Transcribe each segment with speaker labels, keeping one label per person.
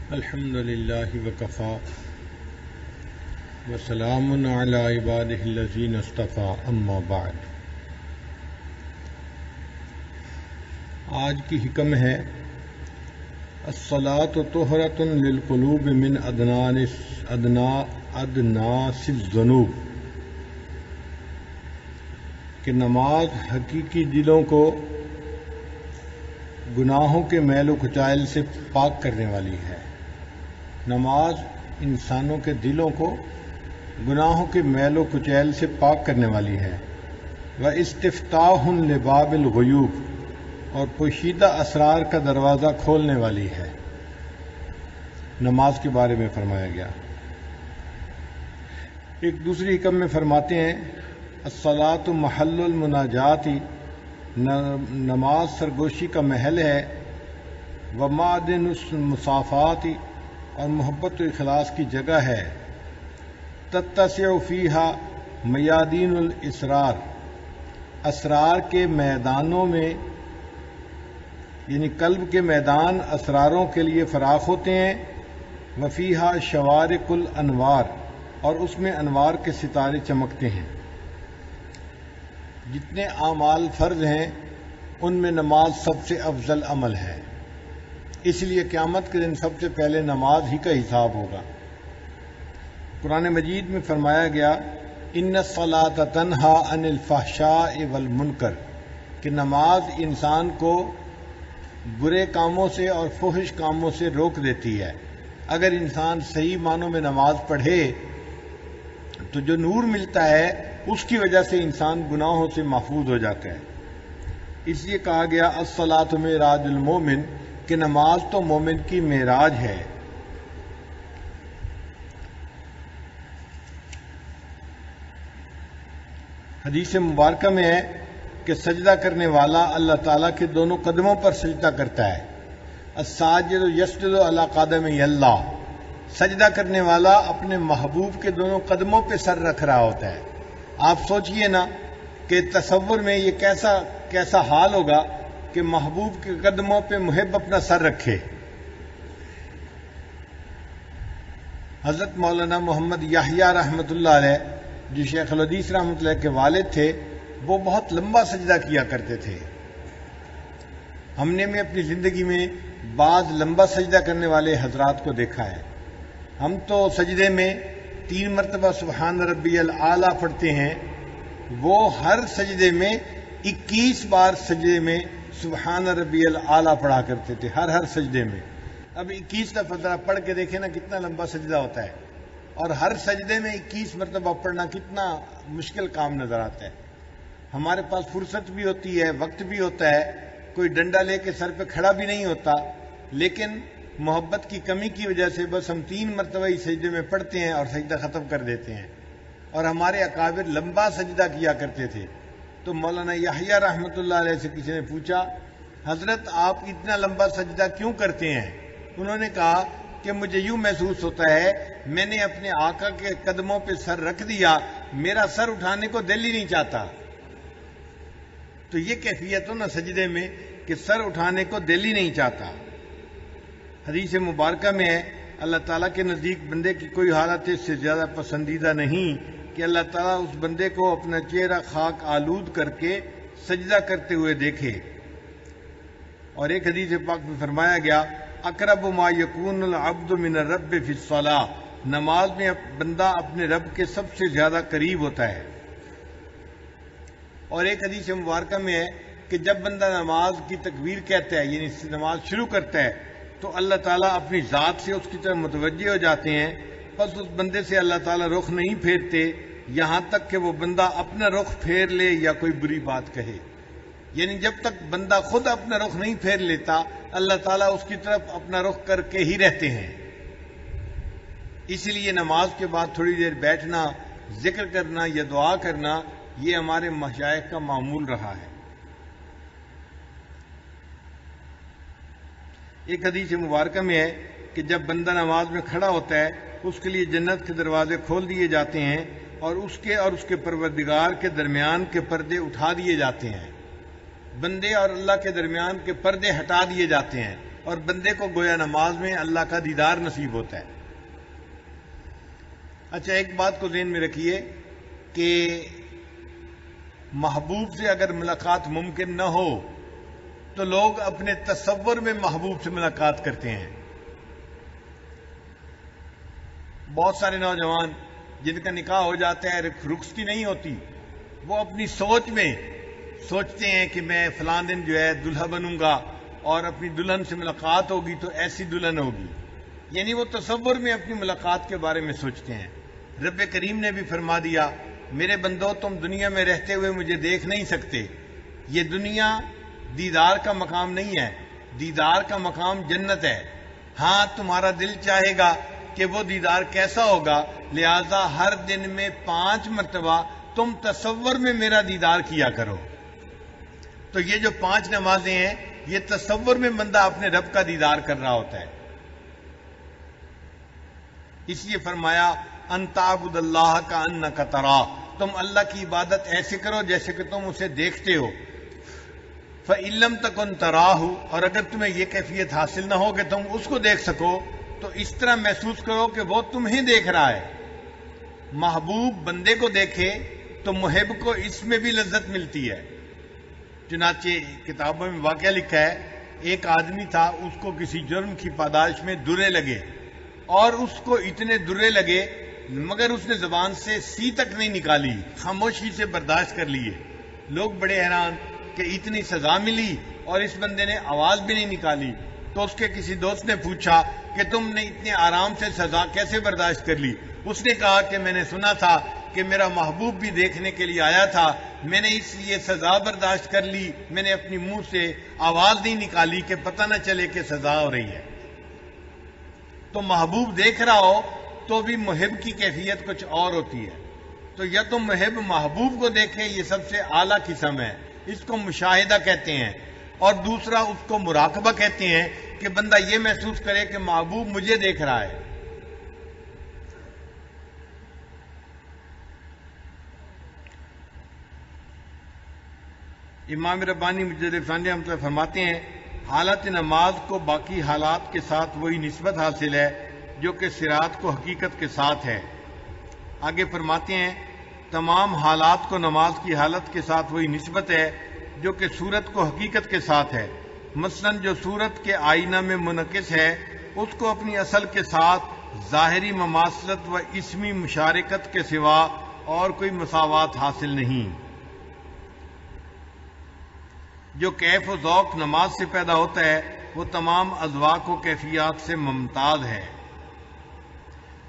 Speaker 1: الحمد للہ وکفا وسلام علی عبادہ الذین اصطفیٰ اما بعد۔ آج کی حکم ہے الصلاۃ طہرۃ للقلوب من ادناس الذنوب، کہ نماز حقیقی دلوں کو گناہوں کے میل و کچائل سے پاک کرنے والی ہے۔ نماز انسانوں کے دلوں کو گناہوں کے میل و کچیل سے پاک کرنے والی ہے۔ وَاستفتاحٌ لباب الغیوب، اور پوشیدہ اسرار کا دروازہ کھولنے والی ہے۔ نماز کے بارے میں فرمایا گیا۔ ایک دوسری حکم میں فرماتے ہیں الصلاۃ محل المناجات، نماز سرگوشی کا محل ہے۔ ومعدن المصافات، اور محبت و اخلاص کی جگہ ہے۔ تتسع فیہا میادین الاسرار، اسرار کے میدانوں میں یعنی قلب کے میدان اسراروں کے لیے فراخ ہوتے ہیں۔ وفیہا شوارق الانوار، اور اس میں انوار کے ستارے چمکتے ہیں۔ جتنے اعمال فرض ہیں ان میں نماز سب سے افضل عمل ہے، اس لیے قیامت کے دن سب سے پہلے نماز ہی کا حساب ہوگا۔ قرآن مجید میں فرمایا گیا ان الصلاۃ تنہی عن الفحشاء والمنکر، کہ نماز انسان کو برے کاموں سے اور فحش کاموں سے روک دیتی ہے۔ اگر انسان صحیح معنوں میں نماز پڑھے تو جو نور ملتا ہے اس کی وجہ سے انسان گناہوں سے محفوظ ہو جاتا ہے۔ اس لیے کہا گیا الصلاۃ معراج المومن، کہ نماز تو مومن کی معراج ہے۔ حدیث مبارکہ میں ہے کہ سجدہ کرنے والا اللہ تعالیٰ کے دونوں قدموں پر سجدہ کرتا ہے۔ الساجد یسجد علی قدمی اللہ، سجدہ کرنے والا اپنے محبوب کے دونوں قدموں پہ سر رکھ رہا ہوتا ہے۔ آپ سوچئے نا کہ تصور میں یہ کیسا حال ہوگا کہ محبوب کے قدموں پہ محب اپنا سر رکھے۔ حضرت مولانا محمد یحییٰ رحمۃ اللہ علیہ، جو شیخ الحدیث رحمۃ اللہ کے والد تھے، وہ بہت لمبا سجدہ کیا کرتے تھے۔ ہم نے اپنی زندگی میں بعض لمبا سجدہ کرنے والے حضرات کو دیکھا ہے۔ ہم تو سجدے میں 3 مرتبہ سبحان ربی الاعلیٰ پڑھتے ہیں، وہ ہر سجدے میں 21 بار سجدے میں سبحان ربی الاعلیٰ پڑھا کرتے تھے، ہر سجدے میں۔ اب 21 دفعہ ذرا پڑھ کے دیکھیں نا کتنا لمبا سجدہ ہوتا ہے، اور ہر سجدے میں 21 مرتبہ پڑھنا کتنا مشکل کام نظر آتا ہے۔ ہمارے پاس فرصت بھی ہوتی ہے، وقت بھی ہوتا ہے، کوئی ڈنڈا لے کے سر پہ کھڑا بھی نہیں ہوتا، لیکن محبت کی کمی کی وجہ سے بس ہم 3 مرتبہ ہی سجدے میں پڑھتے ہیں اور سجدہ ختم کر دیتے ہیں۔ اور ہمارے اکابر لمبا سجدہ کیا کرتے تھے۔ تو مولانا یحییٰ رحمۃ اللہ علیہ سے کسی نے پوچھا حضرت آپ اتنا لمبا سجدہ کیوں کرتے ہیں؟ انہوں نے کہا کہ مجھے یوں محسوس ہوتا ہے میں نے اپنے آقا کے قدموں پہ سر رکھ دیا، میرا سر اٹھانے کو دل ہی نہیں چاہتا۔ تو یہ کیفیت ہو نا سجدے میں کہ سر اٹھانے کو دل ہی نہیں چاہتا۔ حدیث مبارکہ میں ہے اللہ تعالیٰ کے نزدیک بندے کی کوئی حالت اس سے زیادہ پسندیدہ نہیں کہ اللہ تعالیٰ اس بندے کو اپنا چہرہ خاک آلود کر کے سجدہ کرتے ہوئے دیکھے۔ اور ایک حدیث پاک میں فرمایا گیا اقرب ما یکون العبد من الرب فی الصلاۃ، نماز میں بندہ اپنے رب کے سب سے زیادہ قریب ہوتا ہے۔ اور ایک حدیث مبارکہ میں ہے کہ جب بندہ نماز کی تکبیر کہتا ہے یعنی نماز شروع کرتا ہے تو اللہ تعالیٰ اپنی ذات سے اس کی طرف متوجہ ہو جاتے ہیں، بس اس بندے سے اللہ تعالیٰ رخ نہیں پھیرتے یہاں تک کہ وہ بندہ اپنا رخ پھیر لے یا کوئی بری بات کہے۔ یعنی جب تک بندہ خود اپنا رخ نہیں پھیر لیتا اللہ تعالیٰ اس کی طرف اپنا رخ کر کے ہی رہتے ہیں۔ اس لیے نماز کے بعد تھوڑی دیر بیٹھنا، ذکر کرنا یا دعا کرنا یہ ہمارے مشائخ کا معمول رہا ہے۔ ایک حدیث مبارکہ میں ہے کہ جب بندہ نماز میں کھڑا ہوتا ہے اس کے لیے جنت کے دروازے کھول دیے جاتے ہیں اور اس کے پروردگار کے درمیان کے پردے اٹھا دیے جاتے ہیں۔ بندے اور اللہ کے درمیان کے پردے ہٹا دیے جاتے ہیں۔ اور بندے کو گویا نماز میں اللہ کا دیدار نصیب ہوتا ہے۔ اچھا، ایک بات کو ذہن میں رکھیے کہ محبوب سے اگر ملاقات ممکن نہ ہو تو لوگ اپنے تصور میں محبوب سے ملاقات کرتے ہیں۔ بہت سارے نوجوان جن کا نکاح ہو جاتا ہے، رخصتی نہیں ہوتی، وہ اپنی سوچ میں سوچتے ہیں کہ میں فلاں دن جو ہے دلہا بنوں گا اور اپنی دلہن سے ملاقات ہوگی تو ایسی دلہن ہوگی، یعنی وہ تصور میں اپنی ملاقات کے بارے میں سوچتے ہیں۔ رب کریم نے بھی فرما دیا، میرے بندو تم دنیا میں رہتے ہوئے مجھے دیکھ نہیں سکتے، یہ دنیا دیدار کا مقام نہیں ہے، دیدار کا مقام جنت ہے۔ ہاں تمہارا دل چاہے گا کہ وہ دیدار کیسا ہوگا، لہذا ہر دن میں 5 مرتبہ تم تصور میں میرا دیدار کیا کرو۔ تو یہ جو 5 نمازیں ہیں، یہ تصور میں بندہ اپنے رب کا دیدار کر رہا ہوتا ہے۔ اس لیے فرمایا ان تعبد اللہ کأنک تراہ، تم اللہ کی عبادت ایسے کرو جیسے کہ تم اسے دیکھتے ہو۔ فإن لم تکن تراہ، اور اگر تمہیں یہ کیفیت حاصل نہ ہو کہ تم اس کو دیکھ سکو تو اس طرح محسوس کرو کہ وہ تمہیں دیکھ رہا ہے۔ محبوب بندے کو دیکھے تو محب کو اس میں بھی لذت ملتی ہے۔ چنانچہ کتابوں میں واقعہ لکھا ہے، ایک آدمی تھا، اس کو کسی جرم کی پاداش میں درے لگے، اور اس کو اتنے درے لگے مگر اس نے زبان سے سی تک نہیں نکالی، خاموشی سے برداشت کر لیے۔ لوگ بڑے حیران کہ اتنی سزا ملی اور اس بندے نے آواز بھی نہیں نکالی۔ تو اس کے کسی دوست نے پوچھا کہ تم نے اتنے آرام سے سزا کیسے برداشت کر لی؟ اس نے کہا کہ میں نے سنا تھا کہ میرا محبوب بھی دیکھنے کے لیے آیا تھا، میں نے اس لیے سزا برداشت کر لی، میں نے اپنی منہ سے آواز نہیں نکالی کہ پتہ نہ چلے کہ سزا ہو رہی ہے۔ تو محبوب دیکھ رہا ہو تو بھی محب کی کیفیت کچھ اور ہوتی ہے۔ تو یا تو محب محبوب کو دیکھے، یہ سب سے اعلیٰ قسم ہے، اس کو مشاہدہ کہتے ہیں، اور دوسرا اس کو مراقبہ کہتے ہیں کہ بندہ یہ محسوس کرے کہ محبوب مجھے دیکھ رہا ہے۔ امام ربانی مجدد ثانی رحمۃ اللہ فرماتے ہیں، حالت نماز کو باقی حالات کے ساتھ وہی نسبت حاصل ہے جو کہ صراط کو حقیقت کے ساتھ ہے۔ آگے فرماتے ہیں، تمام حالات کو نماز کی حالت کے ساتھ وہی نسبت ہے جو کہ صورت کو حقیقت کے ساتھ ہے۔ مثلاً جو صورت کے آئینہ میں منعکس ہے اس کو اپنی اصل کے ساتھ ظاہری مماثلت و اسمی مشارکت کے سوا اور کوئی مساوات حاصل نہیں۔ جو کیف و ذوق نماز سے پیدا ہوتا ہے وہ تمام اذواق و کیفیات سے ممتاز ہے۔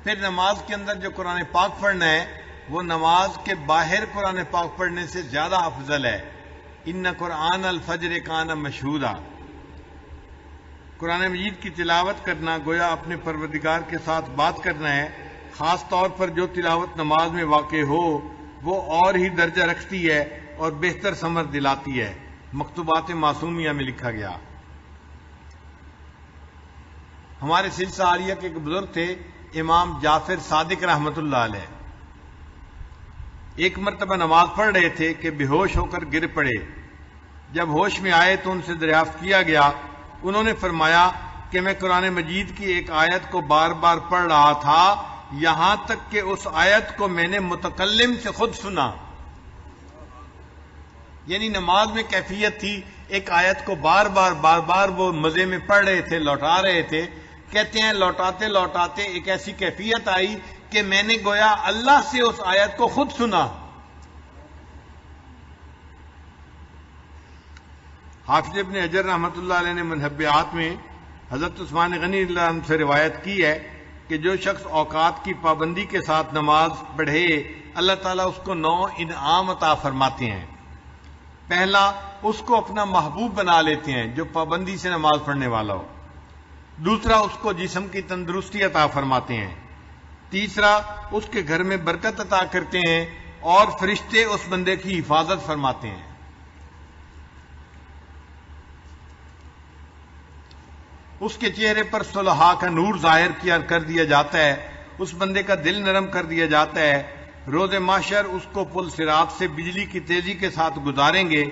Speaker 1: پھر نماز کے اندر جو قرآن پاک پڑھنا ہے وہ نماز کے باہر قرآن پاک پڑھنے سے زیادہ افضل ہے۔ ان قرآن الفجر کان مشہودا، قرآن مجید کی تلاوت کرنا گویا اپنے پروردگار کے ساتھ بات کرنا ہے، خاص طور پر جو تلاوت نماز میں واقع ہو وہ اور ہی درجہ رکھتی ہے اور بہتر ثمر دلاتی ہے۔ مکتوبات معصومیہ میں لکھا گیا۔ ہمارے سلسلہ عالیہ کے ایک بزرگ تھے، امام جعفر صادق رحمۃ اللہ علیہ، ایک مرتبہ نماز پڑھ رہے تھے کہ بے ہوش ہو کر گر پڑے۔ جب ہوش میں آئے تو ان سے دریافت کیا گیا، انہوں نے فرمایا کہ میں قرآن مجید کی ایک آیت کو بار بار پڑھ رہا تھا، یہاں تک کہ اس آیت کو میں نے متکلم سے خود سنا۔ یعنی نماز میں کیفیت تھی، ایک آیت کو بار بار وہ مزے میں پڑھ رہے تھے، لوٹا رہے تھے۔ کہتے ہیں لوٹاتے لوٹاتے ایک ایسی کیفیت آئی کہ میں نے گویا اللہ سے اس آیت کو خود سنا۔ حافظ ابن حجر رحمۃ اللہ علیہ نے منہبیات میں حضرت عثمان غنی اللہ عنہ سے روایت کی ہے کہ جو شخص اوقات کی پابندی کے ساتھ نماز پڑھے اللہ تعالیٰ اس کو 9 انعام عطا فرماتے ہیں۔ پہلا، اس کو اپنا محبوب بنا لیتے ہیں جو پابندی سے نماز پڑھنے والا ہو۔ دوسرا، اس کو جسم کی تندرستی عطا فرماتے ہیں۔ تیسرا، اس کے گھر میں برکت عطا کرتے ہیں اور فرشتے اس بندے کی حفاظت فرماتے ہیں۔ اس کے چہرے پر صلحاء کا نور ظاہر کر دیا جاتا ہے، اس بندے کا دل نرم کر دیا جاتا ہے۔ روز محشر اس کو پل صراط سے بجلی کی تیزی کے ساتھ گزاریں گے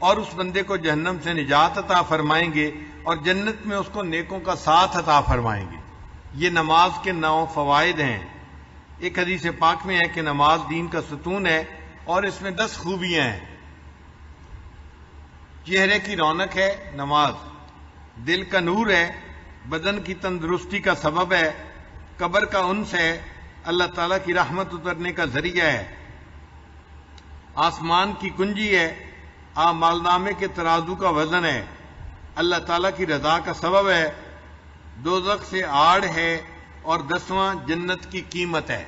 Speaker 1: اور اس بندے کو جہنم سے نجات عطا فرمائیں گے اور جنت میں اس کو نیکوں کا ساتھ عطا فرمائیں گے۔ یہ نماز کے 9 فوائد ہیں۔ ایک حدیث پاک میں ہے کہ نماز دین کا ستون ہے اور اس میں 10 خوبیاں ہیں۔ چہرے کی رونق ہے نماز، دل کا نور ہے، بدن کی تندرستی کا سبب ہے، قبر کا انس ہے، اللہ تعالیٰ کی رحمت اترنے کا ذریعہ ہے، آسمان کی کنجی ہے، اعمال نامے کے ترازو کا وزن ہے، اللہ تعالیٰ کی رضا کا سبب ہے، دوزخ سے آڑ ہے، اور 10واں جنت کی قیمت ہے۔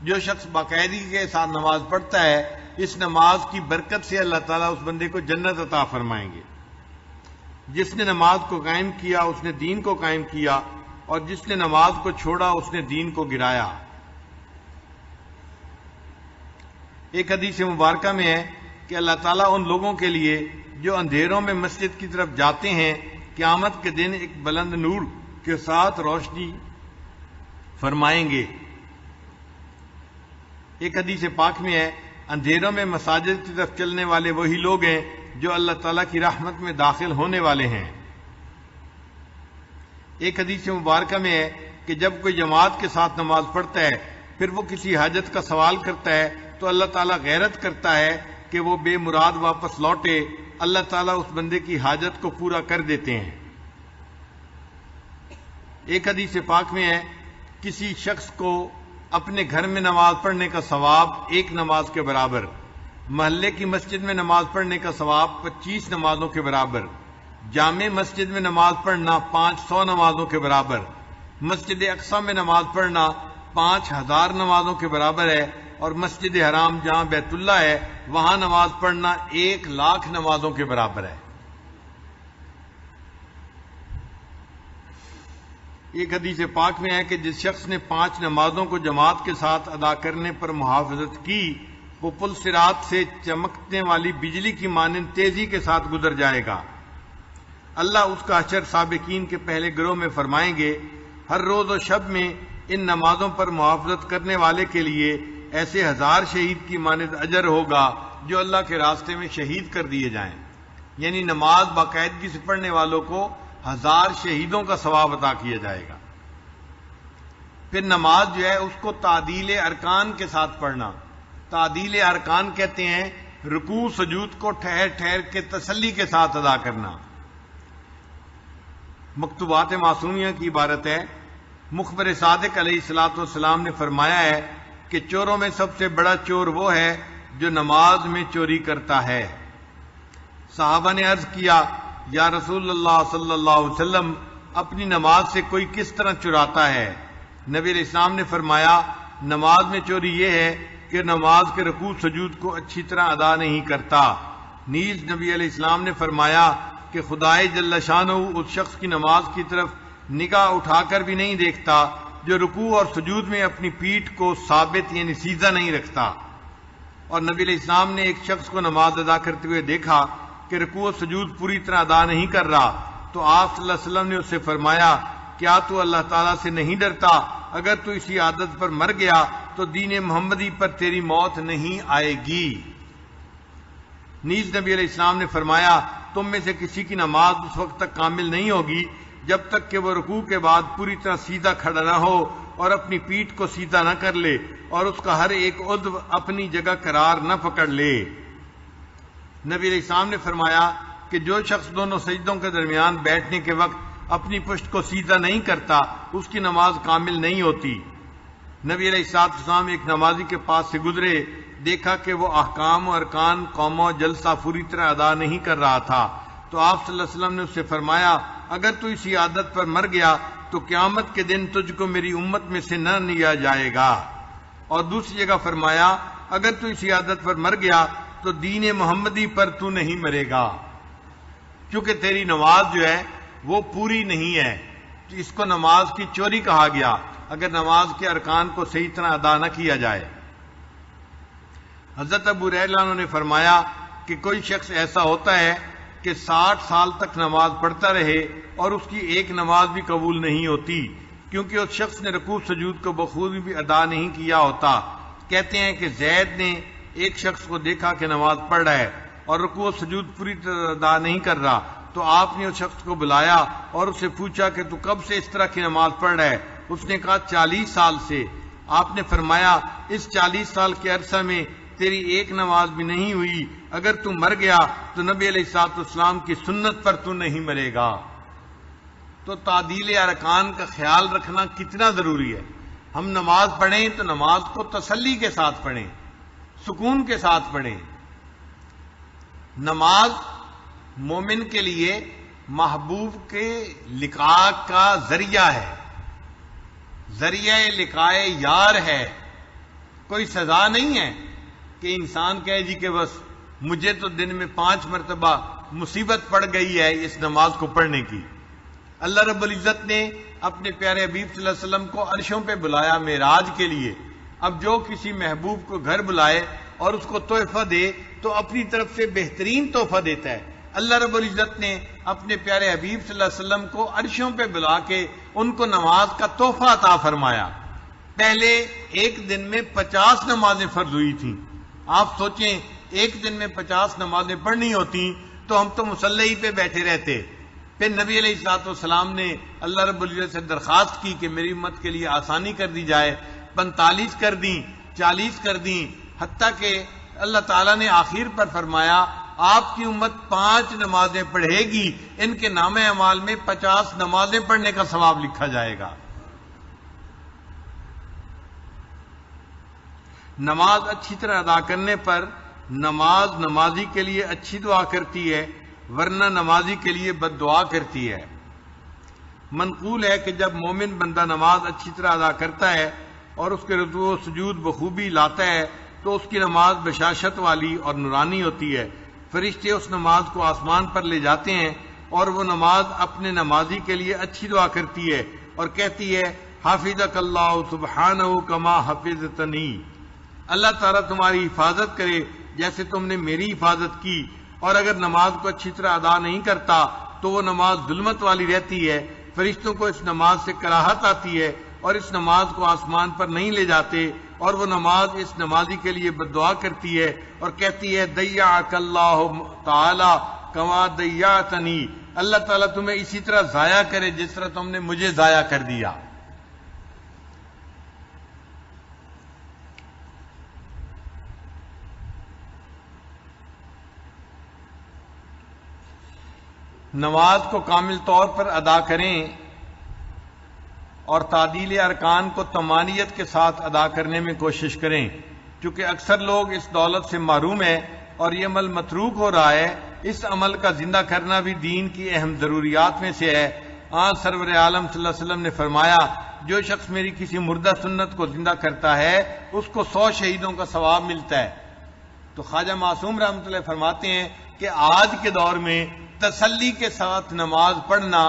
Speaker 1: جو شخص باقاعدگی کے ساتھ نماز پڑھتا ہے، اس نماز کی برکت سے اللہ تعالیٰ اس بندے کو جنت عطا فرمائیں گے۔ جس نے نماز کو قائم کیا اس نے دین کو قائم کیا، اور جس نے نماز کو چھوڑا اس نے دین کو گرایا۔ ایک حدیث مبارکہ میں ہے کہ اللہ تعالیٰ ان لوگوں کے لیے جو اندھیروں میں مسجد کی طرف جاتے ہیں قیامت کے دن ایک بلند نور کے ساتھ روشنی فرمائیں گے۔ ایک حدیث پاک میں ہے اندھیروں میں مساجد کی طرف چلنے والے وہی لوگ ہیں جو اللہ تعالیٰ کی رحمت میں داخل ہونے والے ہیں۔ ایک حدیث مبارکہ میں ہے کہ جب کوئی جماعت کے ساتھ نماز پڑھتا ہے پھر وہ کسی حاجت کا سوال کرتا ہے تو اللہ تعالیٰ غیرت کرتا ہے کہ وہ بے مراد واپس لوٹے، اللہ تعالیٰ اس بندے کی حاجت کو پورا کر دیتے ہیں۔ ایک حدیث پاک میں ہے کسی شخص کو اپنے گھر میں نماز پڑھنے کا ثواب 1 نماز کے برابر، محلے کی مسجد میں نماز پڑھنے کا ثواب 25 نمازوں کے برابر، جامع مسجد میں نماز پڑھنا 500 نمازوں کے برابر، مسجد اقصی میں نماز پڑھنا 5000 نمازوں کے برابر ہے، اور مسجد حرام جہاں بیت اللہ ہے وہاں نماز پڑھنا 1,00,000 نمازوں کے برابر ہے۔ ایک حدیث پاک میں ہے کہ جس شخص نے 5 نمازوں کو جماعت کے ساتھ ادا کرنے پر محافظت کی وہ پل صراط سے چمکنے والی بجلی کی مانند تیزی کے ساتھ گزر جائے گا۔ اللہ اس کا حشر سابقین کے پہلے گروہ میں فرمائیں گے۔ ہر روز و شب میں ان نمازوں پر محافظت کرنے والے کے لیے ایسے 1000 شہید کی مانند اجر ہوگا جو اللہ کے راستے میں شہید کر دیے جائیں، یعنی نماز باقاعدگی سے پڑھنے والوں کو 1000 شہیدوں کا ثواب عطا کیا جائے گا۔ پھر نماز جو ہے اس کو تعدیل ارکان کے ساتھ پڑھنا۔ تعدیل ارکان کہتے ہیں رکوع سجود کو ٹھہر ٹھہر کے تسلی کے ساتھ ادا کرنا۔ مکتوبات معصومیہ کی عبارت ہے مخبر صادق علیہ الصلوۃ والسلام نے فرمایا ہے کہ چوروں میں سب سے بڑا چور وہ ہے جو نماز میں چوری کرتا ہے۔ صحابہ نے عرض کیا یا رسول اللہ صلی اللہ علیہ وسلم اپنی نماز سے کوئی کس طرح چراتا ہے؟ نبی علیہ السلام نے فرمایا نماز میں چوری یہ ہے کہ نماز کے رکوع سجود کو اچھی طرح ادا نہیں کرتا۔ نیز نبی علیہ السلام نے فرمایا کہ خدائے جل شانہ اس شخص کی نماز کی طرف نگاہ اٹھا کر بھی نہیں دیکھتا جو رکوع اور سجود میں اپنی پیٹھ کو ثابت یعنی سیدھا نہیں رکھتا۔ اور نبی علیہ السلام نے ایک شخص کو نماز ادا کرتے ہوئے دیکھا کہ رکوع و سجود پوری طرح ادا نہیں کر رہا، تو آپ صلی اللہ علیہ وسلم نے اس سے فرمایا کیا تو اللہ تعالیٰ سے نہیں ڈرتا؟ اگر تو اسی عادت پر مر گیا تو دین محمدی پر تیری موت نہیں آئے گی۔ نیز نبی علیہ السلام نے فرمایا تم میں سے کسی کی نماز اس وقت تک کامل نہیں ہوگی جب تک کہ وہ رکوع کے بعد پوری طرح سیدھا کھڑا نہ ہو اور اپنی پیٹھ کو سیدھا نہ کر لے اور اس کا ہر ایک عضو اپنی جگہ قرار نہ پکڑ لے۔ نبی علیہ السلام نے فرمایا کہ جو شخص دونوں سجدوں کے درمیان بیٹھنے کے وقت اپنی پشت کو سیدھا نہیں کرتا اس کی نماز کامل نہیں ہوتی۔ نبی علیہ السلام ایک نمازی کے پاس سے گزرے، دیکھا کہ وہ احکام و ارکان قوم و جلسہ پوری طرح ادا نہیں کر رہا تھا، تو آپ صلی اللہ علیہ وسلم نے اس سے فرمایا اگر تو اسی عادت پر مر گیا تو قیامت کے دن تجھ کو میری امت میں سے نہ لیا جائے گا۔ اور دوسری جگہ فرمایا اگر تو اسی عادت پر مر گیا تو دین محمدی پر تو نہیں مرے گا، کیونکہ تیری نماز جو ہے وہ پوری نہیں ہے۔ اس کو نماز کی چوری کہا گیا اگر نماز کے ارکان کو صحیح طرح ادا نہ کیا جائے۔ حضرت ابو ہریرہ نے فرمایا کہ کوئی شخص ایسا ہوتا ہے کہ 60 سال تک نماز پڑھتا رہے اور اس کی ایک نماز بھی قبول نہیں ہوتی، کیونکہ اس شخص نے رکوع سجود کو بخوبی بھی ادا نہیں کیا ہوتا۔ کہتے ہیں کہ زید نے ایک شخص کو دیکھا کہ نماز پڑھ رہا ہے اور رکوع و سجود پوری طرح ادا نہیں کر رہا، تو آپ نے اس شخص کو بلایا اور اسے پوچھا کہ تو کب سے اس طرح کی نماز پڑھ رہا ہے؟ اس نے کہا 40 سال سے۔ آپ نے فرمایا اس 40 سال کے عرصہ میں تیری ایک نماز بھی نہیں ہوئی، اگر تو مر گیا تو نبی علیہ الصلوۃ والسلام کی سنت پر تو نہیں مرے گا۔ تو تعدیل ارکان کا خیال رکھنا کتنا ضروری ہے۔ ہم نماز پڑھیں تو نماز کو تسلی کے ساتھ پڑھیں، سکون کے ساتھ پڑھیں۔ نماز مومن کے لیے محبوب کے لقاء کا ذریعہ ہے، ذریعہ لقاء یار ہے، کوئی سزا نہیں ہے کہ انسان کہے جی کہ بس مجھے تو دن میں 5 مرتبہ مصیبت پڑ گئی ہے اس نماز کو پڑھنے کی۔ اللہ رب العزت نے اپنے پیارے حبیب صلی اللہ علیہ وسلم کو عرشوں پہ بلایا معراج کے لیے۔ اب جو کسی محبوب کو گھر بلائے اور اس کو تحفہ دے تو اپنی طرف سے بہترین تحفہ دیتا ہے۔ اللہ رب العزت نے اپنے پیارے حبیب صلی اللہ علیہ وسلم کو عرشوں پہ بلا کے ان کو نماز کا تحفہ عطا فرمایا۔ پہلے ایک دن میں 50 نمازیں فرض ہوئی تھیں۔ آپ سوچیں ایک دن میں 50 نمازیں پڑھنی ہوتی تو ہم تو مصلی پہ بیٹھے رہتے۔ پھر نبی علیہ الصلوۃ والسلام نے اللہ رب العزت سے درخواست کی کہ میری امت کے لیے آسانی کر دی جائے، 45 کر دیں، 40 کر دیں، حتیٰ کہ اللہ تعالیٰ نے آخر پر فرمایا آپ کی امت 5 نمازیں پڑھے گی، ان کے نام اعمال میں 50 نمازیں پڑھنے کا ثواب لکھا جائے گا۔ نماز اچھی طرح ادا کرنے پر نماز نمازی کے لیے اچھی دعا کرتی ہے، ورنہ نمازی کے لیے بد دعا کرتی ہے۔ منقول ہے کہ جب مومن بندہ نماز اچھی طرح ادا کرتا ہے اور اس کے رکوع و سجود بخوبی لاتا ہے تو اس کی نماز بشاشت والی اور نورانی ہوتی ہے۔ فرشتے اس نماز کو آسمان پر لے جاتے ہیں اور وہ نماز اپنے نمازی کے لیے اچھی دعا کرتی ہے اور کہتی ہے حافظک اللہ سبحانہ کما حفظتنی، اللہ تعالیٰ تمہاری حفاظت کرے جیسے تم نے میری حفاظت کی۔ اور اگر نماز کو اچھی طرح ادا نہیں کرتا تو وہ نماز ظلمت والی رہتی ہے، فرشتوں کو اس نماز سے کراہت آتی ہے اور اس نماز کو آسمان پر نہیں لے جاتے، اور وہ نماز اس نمازی کے لیے بد دعا کرتی ہے اور کہتی ہے ضیعک اللہ تعالی کما ضیعتنی، اللہ تعالیٰ تمہیں اسی طرح ضائع کرے جس طرح تم نے مجھے ضائع کر دیا۔ نماز کو کامل طور پر ادا کریں اور تعدیل ارکان کو طمانینت کے ساتھ ادا کرنے میں کوشش کریں، چونکہ اکثر لوگ اس دولت سے محروم ہیں اور یہ عمل متروک ہو رہا ہے۔ اس عمل کا زندہ کرنا بھی دین کی اہم ضروریات میں سے ہے۔ سرور عالم صلی اللہ علیہ وسلم نے فرمایا جو شخص میری کسی مردہ سنت کو زندہ کرتا ہے اس کو 100 شہیدوں کا ثواب ملتا ہے۔ تو خواجہ معصوم رحمۃ اللہ فرماتے ہیں کہ آج کے دور میں تسلی کے ساتھ نماز پڑھنا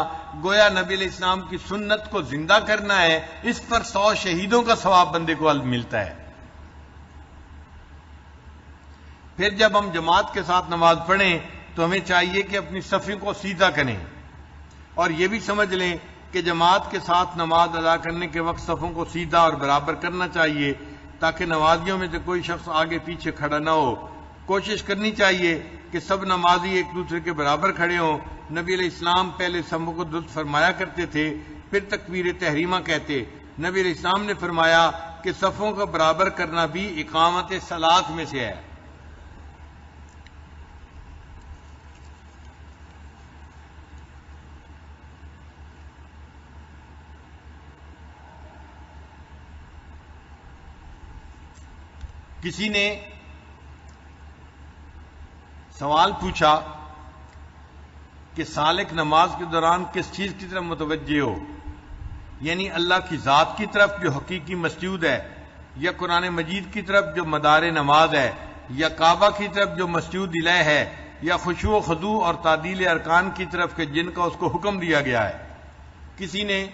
Speaker 1: گویا نبی علیہ السلام کی سنت کو زندہ کرنا ہے، اس پر 100 شہیدوں کا ثواب بندے کو ملتا ہے۔ پھر جب ہم جماعت کے ساتھ نماز پڑھیں تو ہمیں چاہیے کہ اپنی صفوں کو سیدھا کریں اور یہ بھی سمجھ لیں کہ جماعت کے ساتھ نماز ادا کرنے کے وقت صفوں کو سیدھا اور برابر کرنا چاہیے تاکہ نمازیوں میں سے کوئی شخص آگے پیچھے کھڑا نہ ہو۔ کوشش کرنی چاہیے کہ سب نمازی ایک دوسرے کے برابر کھڑے ہوں۔ نبی علیہ السلام پہلے صفوں کو درست فرمایا کرتے تھے، پھر تکبیر تحریمہ کہتے۔ نبی علیہ السلام نے فرمایا کہ صفوں کو برابر کرنا بھی اقامت صلاۃ میں سے ہے۔ کسی نے سوال پوچھا کہ سالک نماز کے دوران کس چیز کی طرف متوجہ ہو، یعنی اللہ کی ذات کی طرف جو حقیقی مسجود ہے، یا قرآن مجید کی طرف جو مدار نماز ہے، یا کعبہ کی طرف جو مسجود الہ ہے، یا خشوع و خضوع اور تعدیل ارکان کی طرف کہ جن کا اس کو حکم دیا گیا ہے۔ کسی نے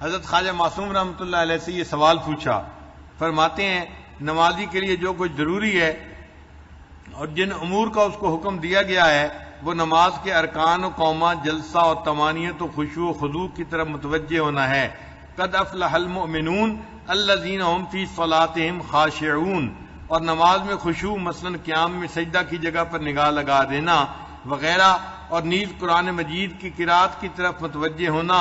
Speaker 1: حضرت خواجہ معصوم رحمۃ اللہ علیہ سے یہ سوال پوچھا۔ فرماتے ہیں نمازی کے لیے جو کچھ ضروری ہے اور جن امور کا اس کو حکم دیا گیا ہے وہ نماز کے ارکان و قوما، جلسہ اور طمانینت و خشوع و خضوع کی طرف متوجہ ہونا ہے۔ قد افلح المؤمنون الذین هم فی صلاتهم خاشعون،
Speaker 2: اور نماز میں خشوع مثلا قیام میں سجدہ کی جگہ پر نگاہ لگا دینا وغیرہ، اور نیز قرآن مجید کی قرات کی طرف متوجہ ہونا،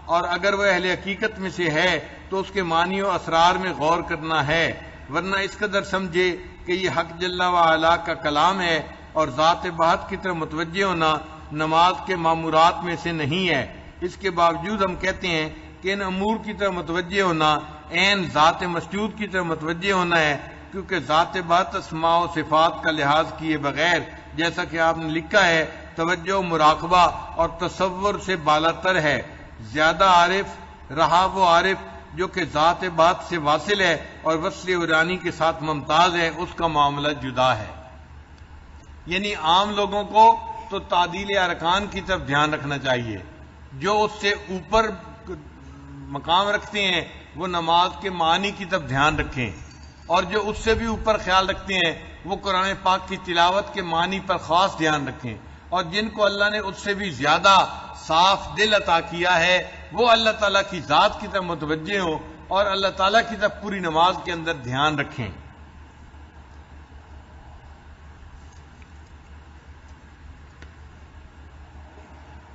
Speaker 2: اور اگر وہ اہل حقیقت میں سے ہے تو اس کے معنی و اسرار میں غور کرنا ہے، ورنہ اس قدر سمجھے کہ یہ حق جل وعلا کا کلام ہے اور ذات بحت کی طرف متوجہ ہونا نماز کے مامورات میں سے نہیں ہے۔ اس کے باوجود ہم کہتے ہیں کہ ان امور کی طرف متوجہ ہونا عین ذات مسجود کی طرف متوجہ ہونا ہے، کیونکہ ذات بحت اسماء و صفات کا لحاظ کیے بغیر، جیسا کہ آپ نے لکھا ہے، توجہ مراقبہ اور تصور سے بالاتر ہے۔ زیادہ عارف رہا وہ عارف جو کہ ذات بحت سے واصل ہے اور وصل عرانی کے ساتھ ممتاز ہے، اس کا معاملہ جدا ہے۔ یعنی عام لوگوں کو تو تعدیل ارکان کی طرف دھیان رکھنا چاہیے، جو اس سے اوپر مقام رکھتے ہیں وہ نماز کے معنی کی طرف دھیان رکھیں، اور جو اس سے بھی اوپر خیال رکھتے ہیں وہ قرآن پاک کی تلاوت کے معنی پر خاص دھیان رکھیں، اور جن کو اللہ نے اس سے بھی زیادہ صاف دل عطا کیا ہے وہ اللہ تعالیٰ کی ذات کی طرف متوجہ ہوں اور اللہ تعالیٰ کی طرف پوری نماز کے اندر دھیان رکھیں۔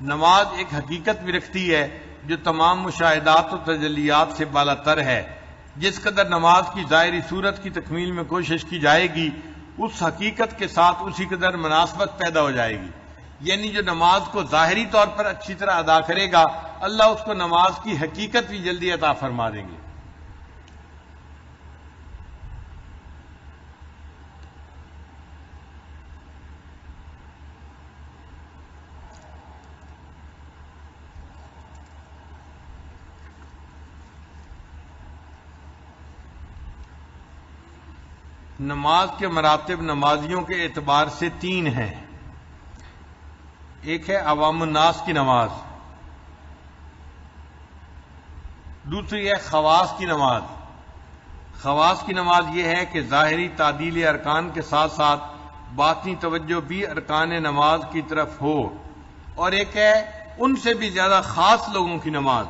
Speaker 2: نماز ایک حقیقت بھی رکھتی ہے جو تمام مشاہدات و تجلیات سے بالاتر ہے۔ جس قدر نماز کی ظاہری صورت کی تکمیل میں کوشش کی جائے گی اس حقیقت کے ساتھ اسی قدر مناسبت پیدا ہو جائے گی۔ یعنی جو نماز کو ظاہری طور پر اچھی طرح ادا کرے گا اللہ اس کو نماز کی حقیقت بھی جلدی عطا فرما دیں گے۔ نماز کے مراتب نمازیوں کے اعتبار سے 3 ہیں۔ ایک ہے عوام الناس کی نماز، دوسری ہے خواص کی نماز۔ خواص کی نماز یہ ہے کہ ظاہری تعدیل ارکان کے ساتھ ساتھ باطنی توجہ بھی ارکان نماز کی طرف ہو، اور ایک ہے ان سے بھی زیادہ خاص لوگوں کی نماز،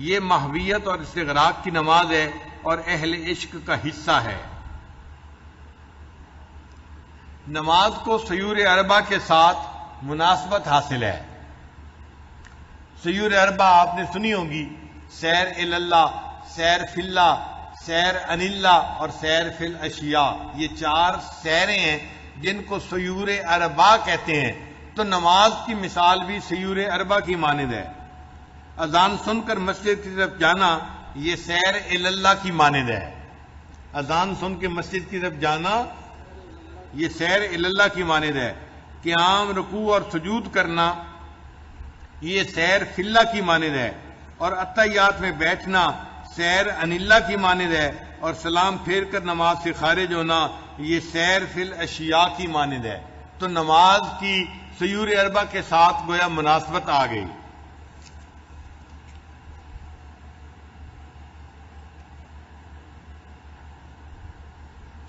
Speaker 2: یہ محویت اور استغراق کی نماز ہے اور اہل عشق کا حصہ ہے۔ نماز کو سیور اربع کے ساتھ مناسبت حاصل ہے۔ سیور اربع آپ نے سنی ہوگی، سیر اللہ، سیر فی اللہ، سیر ان اللہ اور سیر فی الاشیاء، یہ 4 سیریں ہیں جن کو سیور اربع کہتے ہیں۔ تو نماز کی مثال بھی سیور اربع کی مانند ہے۔ اذان سن کر مسجد کی طرف جانا یہ سیر اللہ کی مانند ہے۔ اذان سن کے مسجد کی طرف جانا یہ سیر اللہ کی مانند ہے۔ قیام، رکوع اور سجود کرنا یہ سیر فی اللہ کی مانند ہے، اور اتحیات میں بیٹھنا سیر ان اللہ کی مانند ہے، اور سلام پھیر کر نماز سے خارج ہونا یہ سیر فی الاشیاء کی مانند ہے۔ تو نماز کی سیور اربع کے ساتھ گویا مناسبت آ گئی۔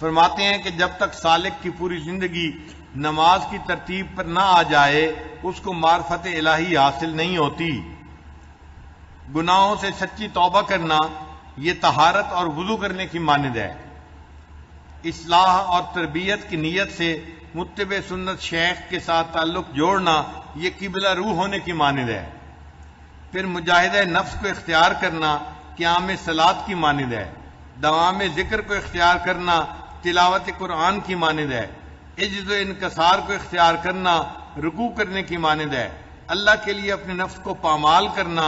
Speaker 2: فرماتے ہیں کہ جب تک سالک کی پوری زندگی نماز کی ترتیب پر نہ آ جائے اس کو معرفت الہی حاصل نہیں ہوتی۔ گناہوں سے سچی توبہ کرنا یہ طہارت اور وضو کرنے کی مانند ہے۔ اصلاح اور تربیت کی نیت سے متبع سنت شیخ کے ساتھ تعلق جوڑنا یہ قبلہ روح ہونے کی مانند ہے۔ پھر مجاہدہ نفس کو اختیار کرنا قیام صلاۃ کی مانند ہے۔ دوام ذکر کو اختیار کرنا تلاوت قرآن کی مانند ہے۔ عجز و انکسار کو اختیار کرنا رکوع کرنے کی مانند ہے۔ اللہ کے لیے اپنے نفس کو پامال کرنا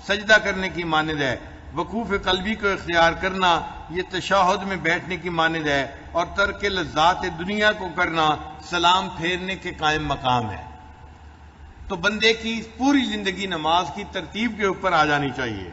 Speaker 2: سجدہ کرنے کی مانند ہے۔ وقوف قلبی کو اختیار کرنا یہ تشہد میں بیٹھنے کی مانند ہے، اور ترک لذات دنیا کو کرنا سلام پھیرنے کے قائم مقام ہے۔ تو بندے کی پوری زندگی نماز کی ترتیب کے اوپر آ جانی چاہیے۔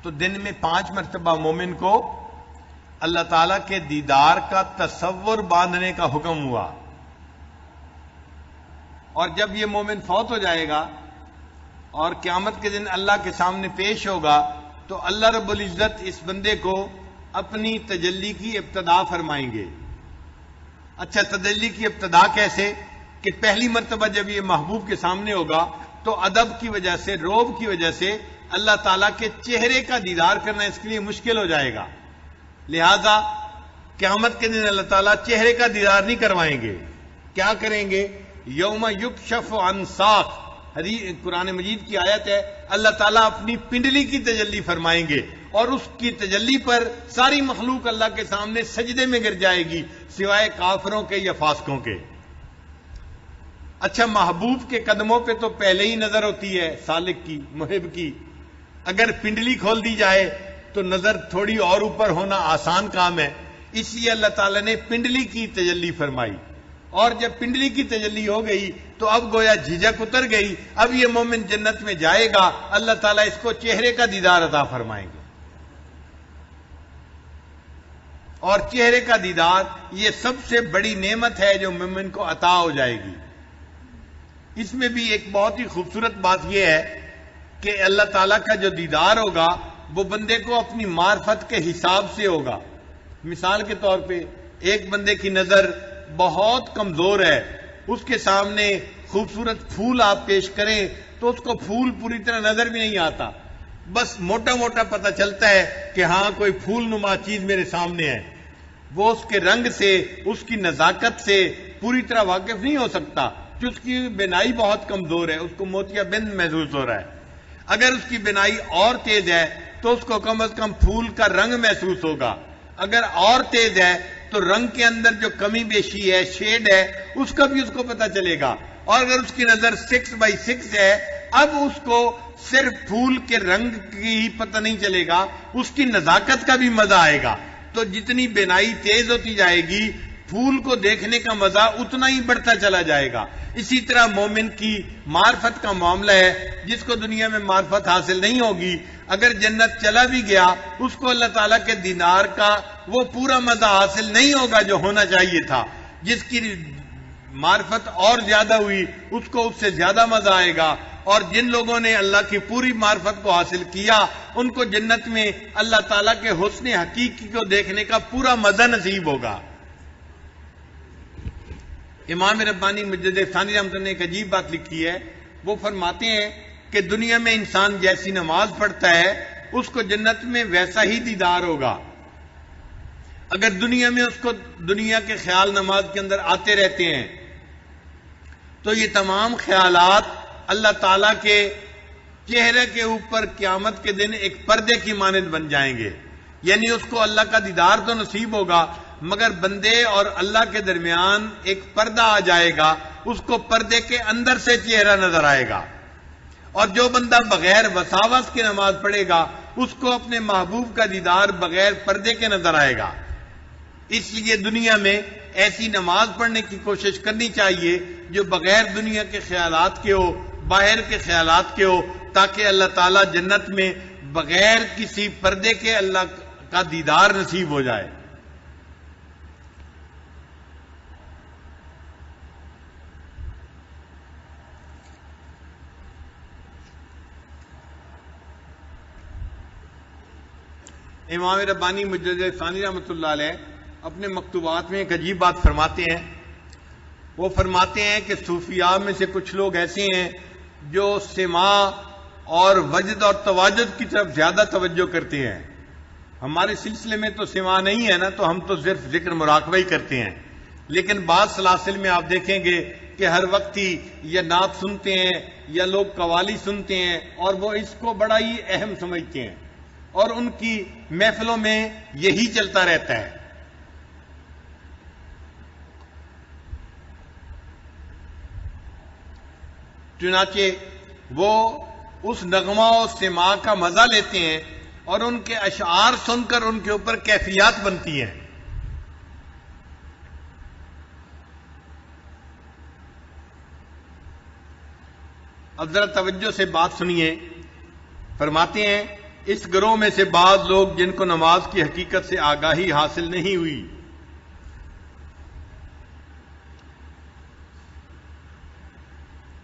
Speaker 2: تو دن میں 5 مرتبہ مومن کو اللہ تعالیٰ کے دیدار کا تصور باندھنے کا حکم ہوا، اور جب یہ مومن فوت ہو جائے گا اور قیامت کے دن اللہ کے سامنے پیش ہوگا تو اللہ رب العزت اس بندے کو اپنی تجلی کی ابتدا فرمائیں گے. اچھا، تجلی کی ابتدا کیسے؟ کہ پہلی مرتبہ جب یہ محبوب کے سامنے ہوگا تو ادب کی وجہ سے، روب کی وجہ سے اللہ تعالیٰ کے چہرے کا دیدار کرنا اس کے لیے مشکل ہو جائے گا. لہذا قیامت کے دن اللہ تعالیٰ چہرے کا دیدار نہیں کروائیں گے. کیا کریں گے؟ یوم یکشف عن ساق، قرآن مجید کی آیت ہے، اللہ تعالیٰ اپنی پنڈلی کی تجلی فرمائیں گے اور اس کی تجلی پر ساری مخلوق اللہ کے سامنے سجدے میں گر جائے گی سوائے کافروں کے یا فاسقوں کے. اچھا، محبوب کے قدموں پہ تو پہلے ہی نظر ہوتی ہے سالک کی، محب کی. اگر پنڈلی کھول دی جائے تو نظر تھوڑی اور اوپر ہونا آسان کام ہے، اس لیے اللہ تعالیٰ نے پنڈلی کی تجلی فرمائی. اور جب پنڈلی کی تجلی ہو گئی تو اب گویا جھجک اتر گئی. اب یہ مومن جنت میں جائے گا، اللہ تعالیٰ اس کو چہرے کا دیدار عطا فرمائیں گے. اور چہرے کا دیدار یہ سب سے بڑی نعمت ہے جو مومن کو عطا ہو جائے گی. اس میں بھی ایک بہت ہی خوبصورت بات یہ ہے کہ اللہ تعالیٰ کا جو دیدار ہوگا وہ بندے کو اپنی معرفت کے حساب سے ہوگا. مثال کے طور پہ ایک بندے کی نظر بہت کمزور ہے، اس کے سامنے خوبصورت پھول آپ پیش کریں تو اس کو پھول پوری طرح نظر بھی نہیں آتا، بس موٹا موٹا پتہ چلتا ہے کہ ہاں کوئی پھول نما چیز میرے سامنے ہے. وہ اس کے رنگ سے، اس کی نزاکت سے پوری طرح واقف نہیں ہو سکتا کہ اس کی بینائی بہت کمزور ہے، اس کو موتیا بند محسوس ہو رہا ہے. اگر اس کی بینائی اور تیز ہے تو اس کو کم از کم پھول کا رنگ محسوس ہوگا. اگر اور تیز ہے تو رنگ کے اندر جو کمی بیشی ہے، شیڈ ہے، اس کا بھی اس کو پتہ چلے گا. اور اگر اس کی نظر 6x6 ہے، اب اس کو صرف پھول کے رنگ کی ہی پتہ نہیں چلے گا، اس کی نزاکت کا بھی مزہ آئے گا. تو جتنی بینائی تیز ہوتی جائے گی پھول کو دیکھنے کا مزہ اتنا ہی بڑھتا چلا جائے گا. اسی طرح مومن کی معرفت کا معاملہ ہے. جس کو دنیا میں معرفت حاصل نہیں ہوگی، اگر جنت چلا بھی گیا اس کو اللہ تعالیٰ کے دیدار کا وہ پورا مزہ حاصل نہیں ہوگا جو ہونا چاہیے تھا. جس کی معرفت اور زیادہ ہوئی اس کو اس سے زیادہ مزہ آئے گا. اور جن لوگوں نے اللہ کی پوری معرفت کو حاصل کیا ان کو جنت میں اللہ تعالیٰ کے حسن حقیقی کو دیکھنے کا پورا مزہ نصیب ہوگا. امام ربانی مجدد ثانی رحمۃ اللہ نے ایک عجیب بات لکھی ہے. وہ فرماتے ہیں کہ دنیا میں انسان جیسی نماز پڑھتا ہے اس کو جنت میں ویسا ہی دیدار ہوگا. اگر دنیا میں اس کو دنیا کے خیال نماز کے اندر آتے رہتے ہیں تو یہ تمام خیالات اللہ تعالیٰ کے چہرے کے اوپر قیامت کے دن ایک پردے کی مانند بن جائیں گے. یعنی اس کو اللہ کا دیدار تو نصیب ہوگا مگر بندے اور اللہ کے درمیان ایک پردہ آ جائے گا، اس کو پردے کے اندر سے چہرہ نظر آئے گا. اور جو بندہ بغیر وساوس کے نماز پڑھے گا اس کو اپنے محبوب کا دیدار بغیر پردے کے نظر آئے گا. اس لیے دنیا میں ایسی نماز پڑھنے کی کوشش کرنی چاہیے جو بغیر دنیا کے خیالات کے ہو، باہر کے خیالات کے ہو، تاکہ اللہ تعالیٰ جنت میں بغیر کسی پردے کے اللہ کا دیدار نصیب ہو جائے. امام ربانی مجدد ثانی رحمۃ اللہ علیہ اپنے مکتوبات میں ایک عجیب بات فرماتے ہیں. وہ فرماتے ہیں کہ صوفیاء میں سے کچھ لوگ ایسے ہیں جو سماع اور وجد اور تواجد کی طرف زیادہ توجہ کرتے ہیں. ہمارے سلسلے میں تو سماع نہیں ہے نا، تو ہم تو صرف ذکر مراقبہ ہی کرتے ہیں. لیکن بعض سلاسل میں آپ دیکھیں گے کہ ہر وقت ہی یا نعت سنتے ہیں یا لوگ قوالی سنتے ہیں اور وہ اس کو بڑا ہی اہم سمجھتے ہیں اور ان کی محفلوں میں یہی چلتا رہتا ہے. چنانچہ وہ اس نغمہ و سماع کا مزہ لیتے ہیں اور ان کے اشعار سن کر ان کے اوپر کیفیات بنتی ہیں. اب ذرا توجہ سے بات سنیے. فرماتے ہیں اس گروہ میں سے بعض لوگ جن کو نماز کی حقیقت سے آگاہی حاصل نہیں ہوئی،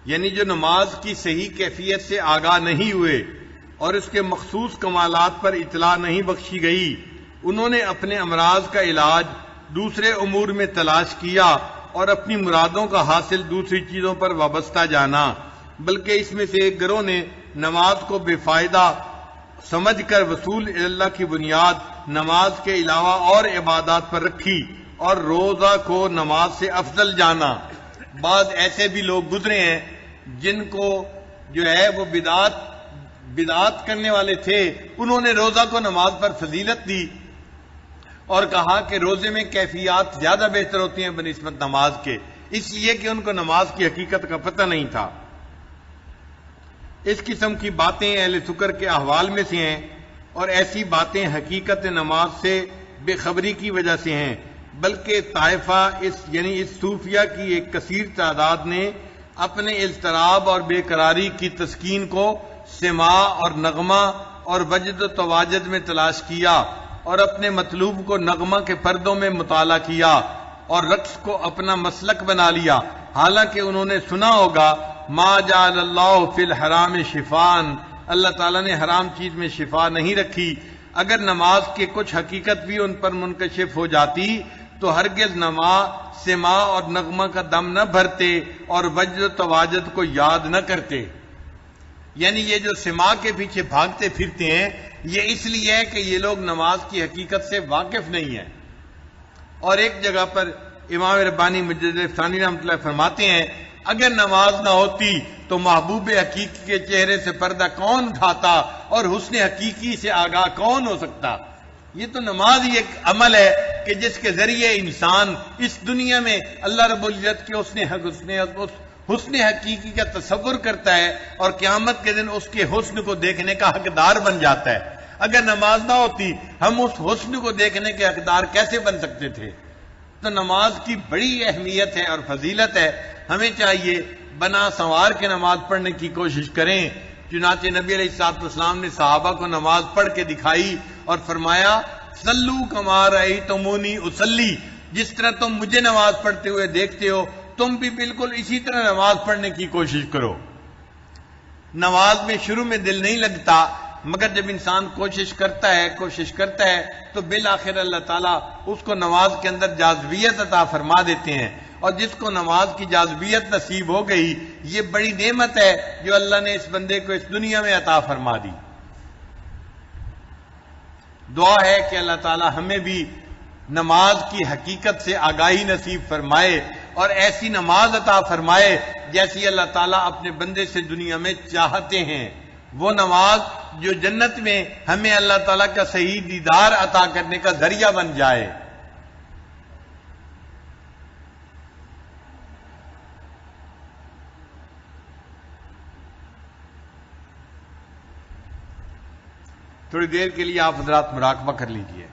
Speaker 2: یعنی جو نماز کی صحیح کیفیت سے آگاہ نہیں ہوئے، اور اس کے مخصوص کمالات پر اطلاع نہیں بخشی گئی۔ انہوں نے اپنے امراض کا علاج دوسرے امور میں تلاش کیا اور اپنی مرادوں کا حاصل دوسری چیزوں پر وابستہ جانا، بلکہ اس میں سے ایک گروہ نے نماز کو بے فائدہ سمجھ کر وصول اللہ کی بنیاد نماز کے علاوہ اور عبادات پر رکھی اور روزہ کو نماز سے افضل جانا۔ بعض ایسے بھی لوگ گزرے ہیں جن کو جو ہے وہ بدعات کرنے والے تھے، انہوں نے روزہ کو نماز پر فضیلت دی اور کہا کہ روزے میں کیفیات زیادہ بہتر ہوتی ہیں بنسبت نماز کے، اس لیے کہ ان کو نماز کی حقیقت کا پتہ نہیں تھا۔ اس قسم کی باتیں اہل سکر کے احوال میں سے ہیں، اور ایسی باتیں حقیقت نماز سے بے خبری کی وجہ سے ہیں، بلکہ طائفہ یعنی اس صوفیہ کی ایک کثیر تعداد نے اپنے اضطراب اور بے قراری کی تسکین کو سماع اور نغمہ اور وجد و تواجد میں تلاش کیا اور اپنے مطلوب کو نغمہ کے پردوں میں مطالعہ کیا اور رقص کو اپنا مسلک بنا لیا، حالانکہ انہوں نے سنا ہوگا ما جعل اللہ فی الحرام شفان، اللہ تعالیٰ نے حرام چیز میں شفا نہیں رکھی۔ اگر نماز کے کچھ حقیقت بھی ان پر منکشف ہو جاتی تو ہرگز نماز سماع اور نغمہ کا دم نہ بھرتے اور وجد و تواجد کو یاد نہ کرتے۔ یعنی یہ جو سماع کے پیچھے بھاگتے پھرتے ہیں یہ اس لیے ہے کہ یہ لوگ نماز کی حقیقت سے واقف نہیں ہیں۔ اور ایک جگہ پر امام ربانی مجدد ثانی رحمۃ اللہ فرماتے ہیں اگر نماز نہ ہوتی تو محبوب حقیقی کے چہرے سے پردہ کون اٹھاتا اور حسن حقیقی سے آگاہ کون ہو سکتا۔ یہ تو نماز ہی ایک عمل ہے کہ جس کے ذریعے انسان اس دنیا میں اللہ رب العزت کے حسن حقیقی کا تصور کرتا ہے اور قیامت کے دن اس کے حسن کو دیکھنے کا حقدار بن جاتا ہے۔ اگر نماز نہ ہوتی ہم اس حسن کو دیکھنے کے حقدار کیسے بن سکتے تھے؟ تو نماز کی بڑی اہمیت ہے اور فضیلت ہے، ہمیں چاہیے بنا سنوار کے نماز پڑھنے کی کوشش کریں۔ چنانچہ نبی علیہ الصلوۃ والسلام نے صحابہ کو نماز پڑھ کے دکھائی اور فرمایا صلو کما رأیتمونی اصلی، جس طرح تم مجھے نماز پڑھتے ہوئے دیکھتے ہو تم بھی بالکل اسی طرح نماز پڑھنے کی کوشش کرو۔ نماز میں شروع میں دل نہیں لگتا، مگر جب انسان کوشش کرتا ہے تو بالآخر اللہ تعالیٰ اس کو نماز کے اندر جاذبیت عطا فرما دیتے ہیں، اور جس کو نماز کی جاذبیت نصیب ہو گئی یہ بڑی نعمت ہے جو اللہ نے اس بندے کو اس دنیا میں عطا فرما دی۔ دعا ہے کہ اللہ تعالیٰ ہمیں بھی نماز کی حقیقت سے آگاہی نصیب فرمائے اور ایسی نماز عطا فرمائے جیسی اللہ تعالیٰ اپنے بندے سے دنیا میں چاہتے ہیں، وہ نماز جو جنت میں ہمیں اللہ تعالیٰ کا صحیح دیدار عطا کرنے کا ذریعہ بن جائے۔ تھوڑی دیر کے لیے آپ حضرات مراقبہ کر لیجئے۔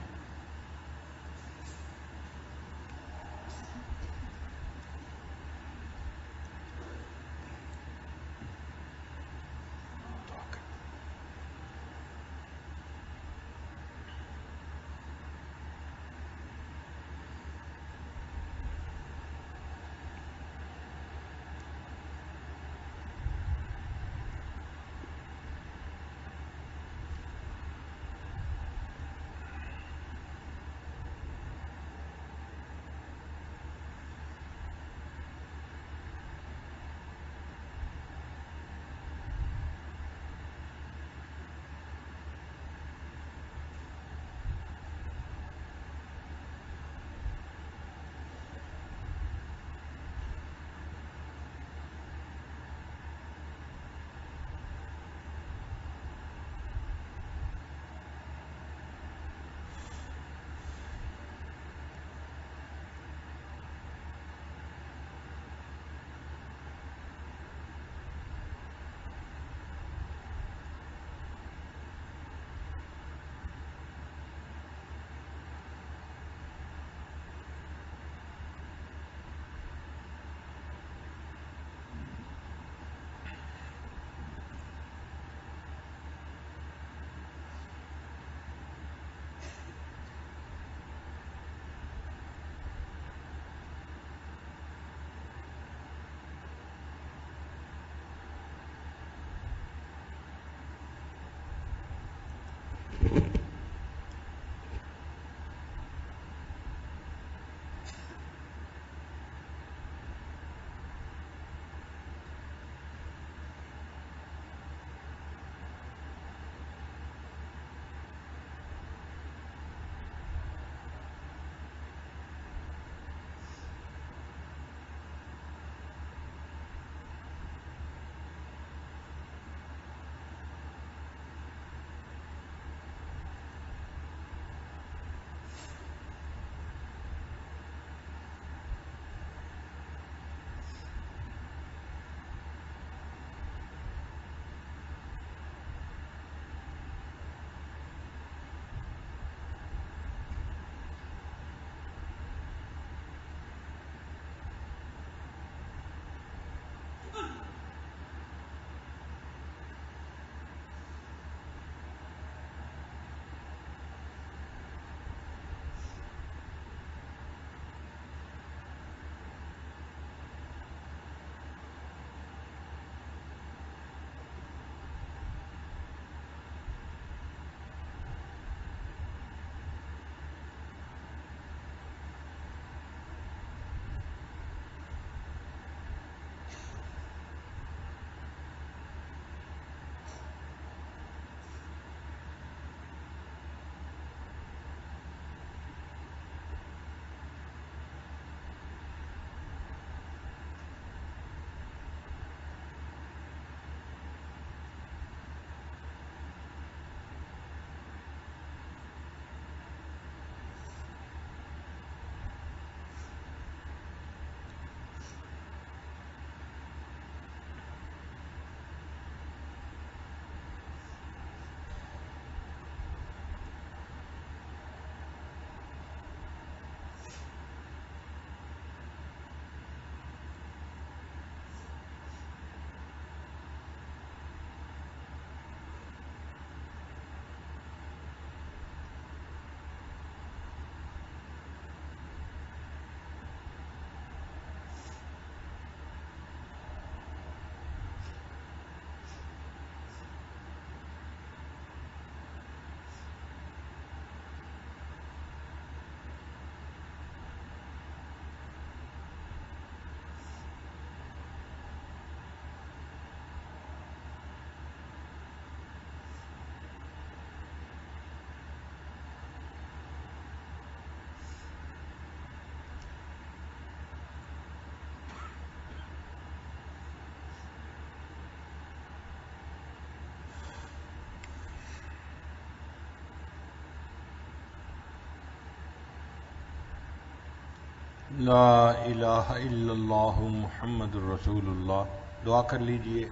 Speaker 1: لا الہ الا اللہ محمد الرسول اللہ. دعا کر لیجئے.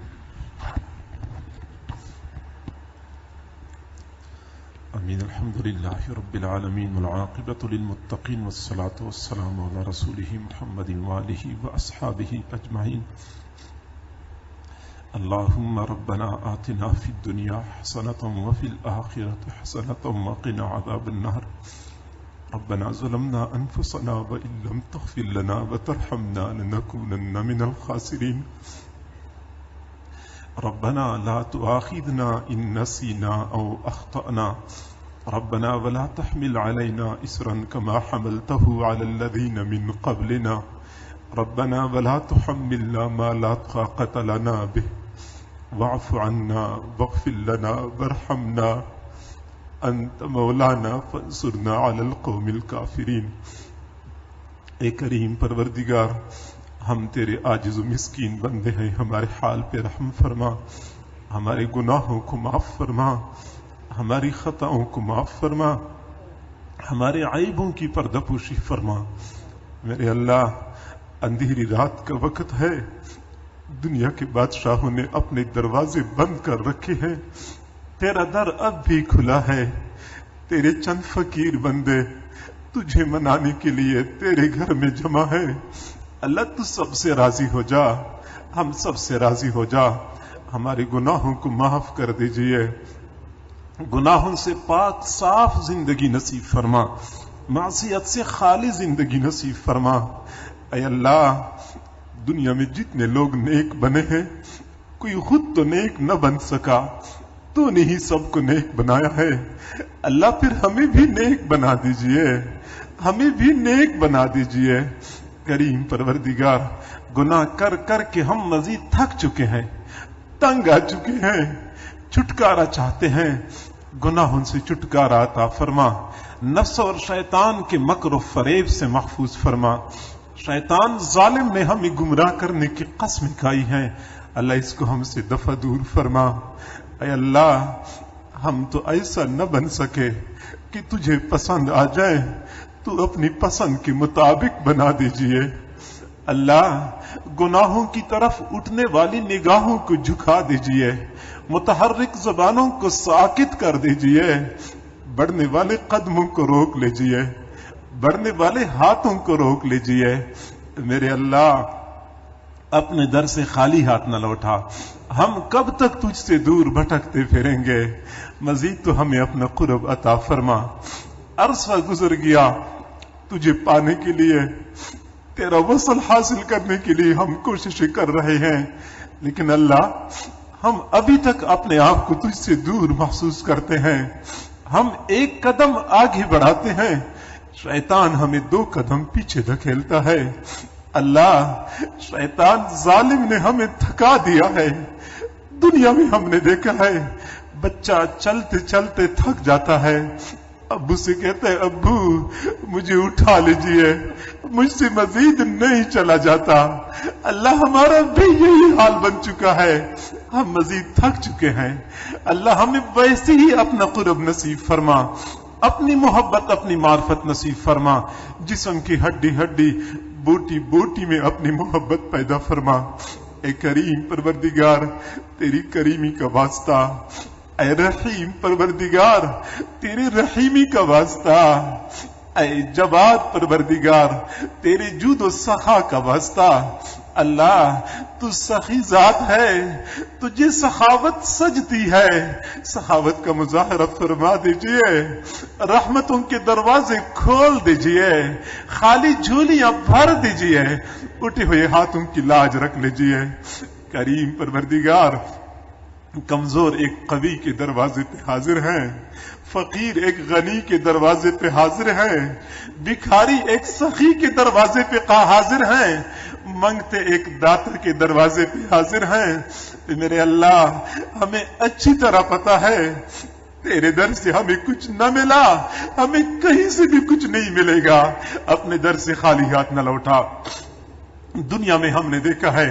Speaker 3: امین. الحمد للہ رب العالمین والعاقبۃ للمتقین والصلاۃ والسلام علی رسولہ محمد وآلہ واصحابہ اجمعین. اللہم ربنا آتنا فی الدنیا حسنۃ وفی الآخرۃ حسنۃ وقنا عذاب النار. ربنا ظلمنا انفسنا وان لم تغفر لنا وترحمنا لنكونن من الخاسرین. ربنا لا تؤاخذنا ان نسينا او اخطأنا. ربنا ولا تحمل علينا إصرا كما حملته على الذين من قبلنا. ربنا ولا تحملنا ما لا طاقة لنا به. واعف عنا واغفر لنا وارحمنا انت مولانا فانصرنا على القوم الكافرين. اے کریم پروردگار، ہم تیرے عاجز و مسکین بندے ہیں، ہمارے حال پہ رحم فرما، ہمارے گناہوں کو معاف فرما، ہماری خطاؤں کو معاف فرما، ہمارے عیبوں کی پردہ پوشی فرما. میرے اللہ، اندھیری رات کا وقت ہے، دنیا کے بادشاہوں نے اپنے دروازے بند کر رکھے ہیں، تیرا در اب بھی کھلا ہے. تیرے چند فقیر بندے تجھے منانے کے لیے تیرے گھر میں جمع ہے. اللہ تو سب سے راضی ہو جا، ہم سب سے راضی ہو جا. ہمارے گناہوں کو معاف کر دیجئے، گناہوں سے پاک صاف زندگی نصیب فرما، معصیت سے خالی زندگی نصیب فرما. اے اللہ، دنیا میں جتنے لوگ نیک بنے ہیں، کوئی خود تو نیک نہ بن سکا، تو نے ہی سب کو نیک بنایا ہے. اللہ پھر ہمیں بھی نیک بنا دیجئے، ہمیں بھی نیک بنا دیجئے. کریم پروردگار، گناہ کر کر کے ہم مزید تھک چکے ہیں، تنگ آ چکے ہیں، چھٹکارا چاہتے ہیں. گناہوں سے چھٹکارا عطا فرما، نفس اور شیطان کے مکر و فریب سے محفوظ فرما. شیطان ظالم نے ہمیں گمراہ کرنے کی قسم کھائی ہے، اللہ اس کو ہم سے دفع دور فرما. اے اللہ، ہم تو ایسا نہ بن سکے کہ تجھے پسند آ جائے، تو اپنی پسند کے مطابق بنا دیجئے. اللہ، گناہوں کی طرف اٹھنے والی نگاہوں کو جھکا دیجئے، متحرک زبانوں کو ساکت کر دیجئے، بڑھنے والے قدموں کو روک لیجئے، بڑھنے والے ہاتھوں کو روک لیجئے. میرے اللہ، اپنے در سے خالی ہاتھ نہ لوٹا. ہم کب تک تجھ سے دور بھٹکتے پھریں گے؟ مزید تو ہمیں اپنا قرب عطا فرما. عرصہ گزر گیا تجھے پانے کے لیے، تیرا وصل حاصل کرنے کے لیے ہم کوششیں کر رہے ہیں، لیکن اللہ، ہم ابھی تک اپنے آپ کو تجھ سے دور محسوس کرتے ہیں. ہم ایک قدم آگے بڑھاتے ہیں، شیطان ہمیں 2 قدم پیچھے دھکیلتا ہے. اللہ، شیطان ظالم نے ہمیں تھکا دیا ہے. دنیا میں ہم نے دیکھا ہے، بچہ چلتے چلتے تھک جاتا ہے، ابو سے کہتا ہے ابو مجھے اٹھا لیجئے، مجھ سے مزید نہیں چلا جاتا. اللہ، ہمارا بھی یہی حال بن چکا ہے، ہم مزید تھک چکے ہیں. اللہ، ہمیں ویسے ہی اپنا قرب نصیب فرما، اپنی محبت، اپنی معرفت نصیب فرما. جسم کی ہڈی ہڈی، بوٹی بوٹی میں اپنی محبت پیدا فرما. اے کریم پروردگار، تیری کریمی کا واسطہ، اے رحیم پروردگار، تیری رحیمی کا واسطہ، اے جواد پروردگار، تیرے جود و سخا کا واسطہ. اللہ، تو سخی ذات ہے، تجھے سخاوت سجتی ہے، سخاوت کا مظاہرہ فرما دیجئے. رحمتوں کے دروازے کھول دیجئے، خالی جھولیاں بھر دیجئے، اٹھے ہوئے ہاتھوں کی لاج رکھ لیجئے. کریم پروردگار، کمزور ایک قوی کے دروازے پہ حاضر ہیں، فقیر ایک غنی کے دروازے پہ حاضر ہیں، بھکاری ایک سخی کے دروازے پہ حاضر ہیں، منگتے ایک داتا کے دروازے پہ حاضر ہیں. میرے اللہ، ہمیں اچھی طرح پتا ہے تیرے در سے ہمیں کچھ نہ ملا، ہمیں کہیں سے بھی کچھ نہیں ملے گا. اپنے در سے خالی ہاتھ نہ لوٹا. دنیا میں ہم نے دیکھا ہے،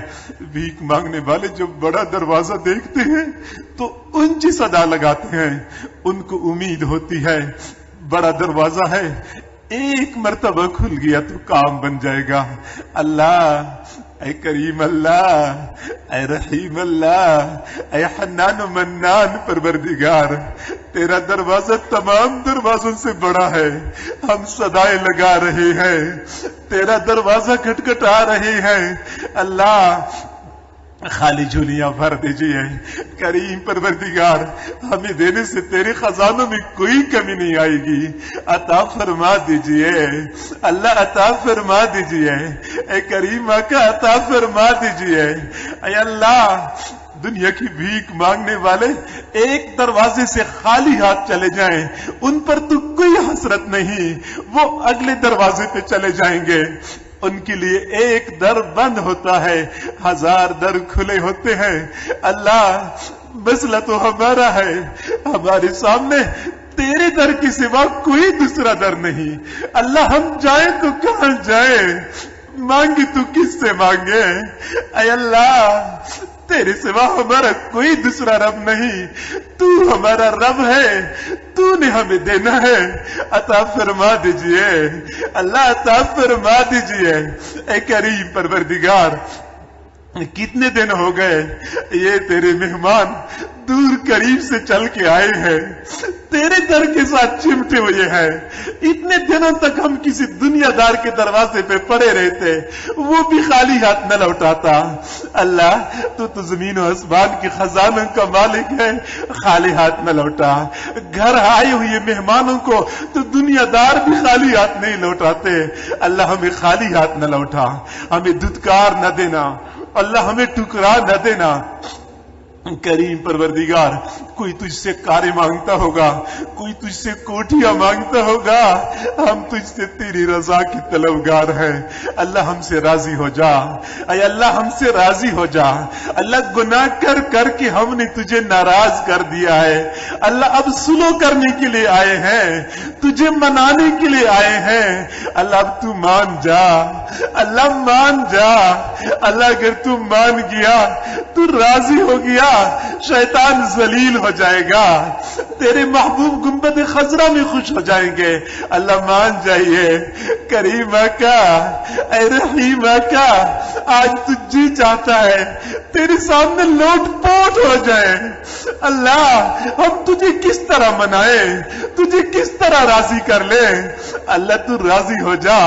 Speaker 3: بھیک مانگنے والے جب بڑا دروازہ دیکھتے ہیں تو اونچی صدا لگاتے ہیں، ان کو امید ہوتی ہے بڑا دروازہ ہے، ایک مرتبہ کھل گیا تو کام بن جائے گا۔ اللہ اے کریم اللہ، اے رحیم اللہ، اے حنان و منان پروردگار، تیرا دروازہ تمام دروازوں سے بڑا ہے، ہم صدائیں لگا رہے ہیں، تیرا دروازہ کھٹکھٹا رہے ہیں، اللہ خالی جھولیاں بھر دیجیے۔ کریم پروردگار، ہمیں دینے سے تیرے خزانوں میں کوئی کمی نہیں آئے گی، عطا فرما دیجیے اللہ، عطا فرما دیجیے، اے کریم آقا عطا فرما دیجیے۔ اے اللہ، دنیا کی بھیک مانگنے والے ایک دروازے سے خالی ہاتھ چلے جائیں، ان پر تو کوئی حسرت نہیں، وہ اگلے دروازے پہ چلے جائیں گے، ان کے لیے ایک در بند ہوتا ہے، 1000 در کھلے ہوتے ہیں۔ اللہ مسئلہ تو ہمارا ہے، ہمارے سامنے تیرے در کے سوا کوئی دوسرا در نہیں۔ اللہ ہم جائیں تو کہاں جائیں، مانگے تو کس سے مانگے؟ اے اللہ تیرے سوا ہمارا کوئی دوسرا رب نہیں، تو ہمارا رب ہے، تو نے ہمیں دینا ہے، عطا فرما دیجئے اللہ، عطا فرما دیجئے۔ اے کریم پروردگار، کتنے دن ہو گئے یہ تیرے مہمان دور قریب سے چل کے آئے ہیں، تیرے در کے ساتھ چمٹے ہوئے ہیں، اتنے دنوں تک ہم کسی دنیا دار کے دروازے پہ پڑے رہتے، وہ بھی خالی ہاتھ نہ لوٹاتا۔ اللہ تو زمین و آسمان کے خزانوں کا مالک ہے، خالی ہاتھ نہ لوٹا۔ گھر آئے ہوئے مہمانوں کو تو دنیا دار بھی خالی ہاتھ نہیں لوٹاتے، اللہ ہمیں خالی ہاتھ نہ لوٹا، ہمیں دھتکار نہ دینا، اللہ ہمیں ٹکرا نہ دینا۔ کریم پروردگار، کوئی تجھ سے کاریں مانگتا ہوگا، کوئی تجھ سے کوٹھیاں مانگتا ہوگا، ہم تجھ سے تیری رضا کی طلبگار ہیں، اللہ ہم سے راضی ہو جا، اے اللہ ہم سے راضی ہو جا۔ اللہ گناہ کر کر کے ہم نے تجھے ناراض کر دیا ہے، اللہ اب سلو کرنے کے لیے آئے ہیں، تجھے منانے کے لیے آئے ہیں، اللہ اب تو مان جا، اللہ مان جا، اللہ اگر تو مان گیا تو راضی ہو گیا، شیطان ذلیل ہو جائے گا، تیرے محبوب گنبد خضرا میں خوش ہو جائیں گے، اللہ مان جائیے۔ کریم آقا، اے رحیم آقا، آج تجھے چاہتا ہے تیرے سامنے لوٹ پوٹ ہو جائے، اللہ ہم تجھے کس طرح منائیں، تجھے کس طرح راضی کر لیں، اللہ تو راضی ہو جا،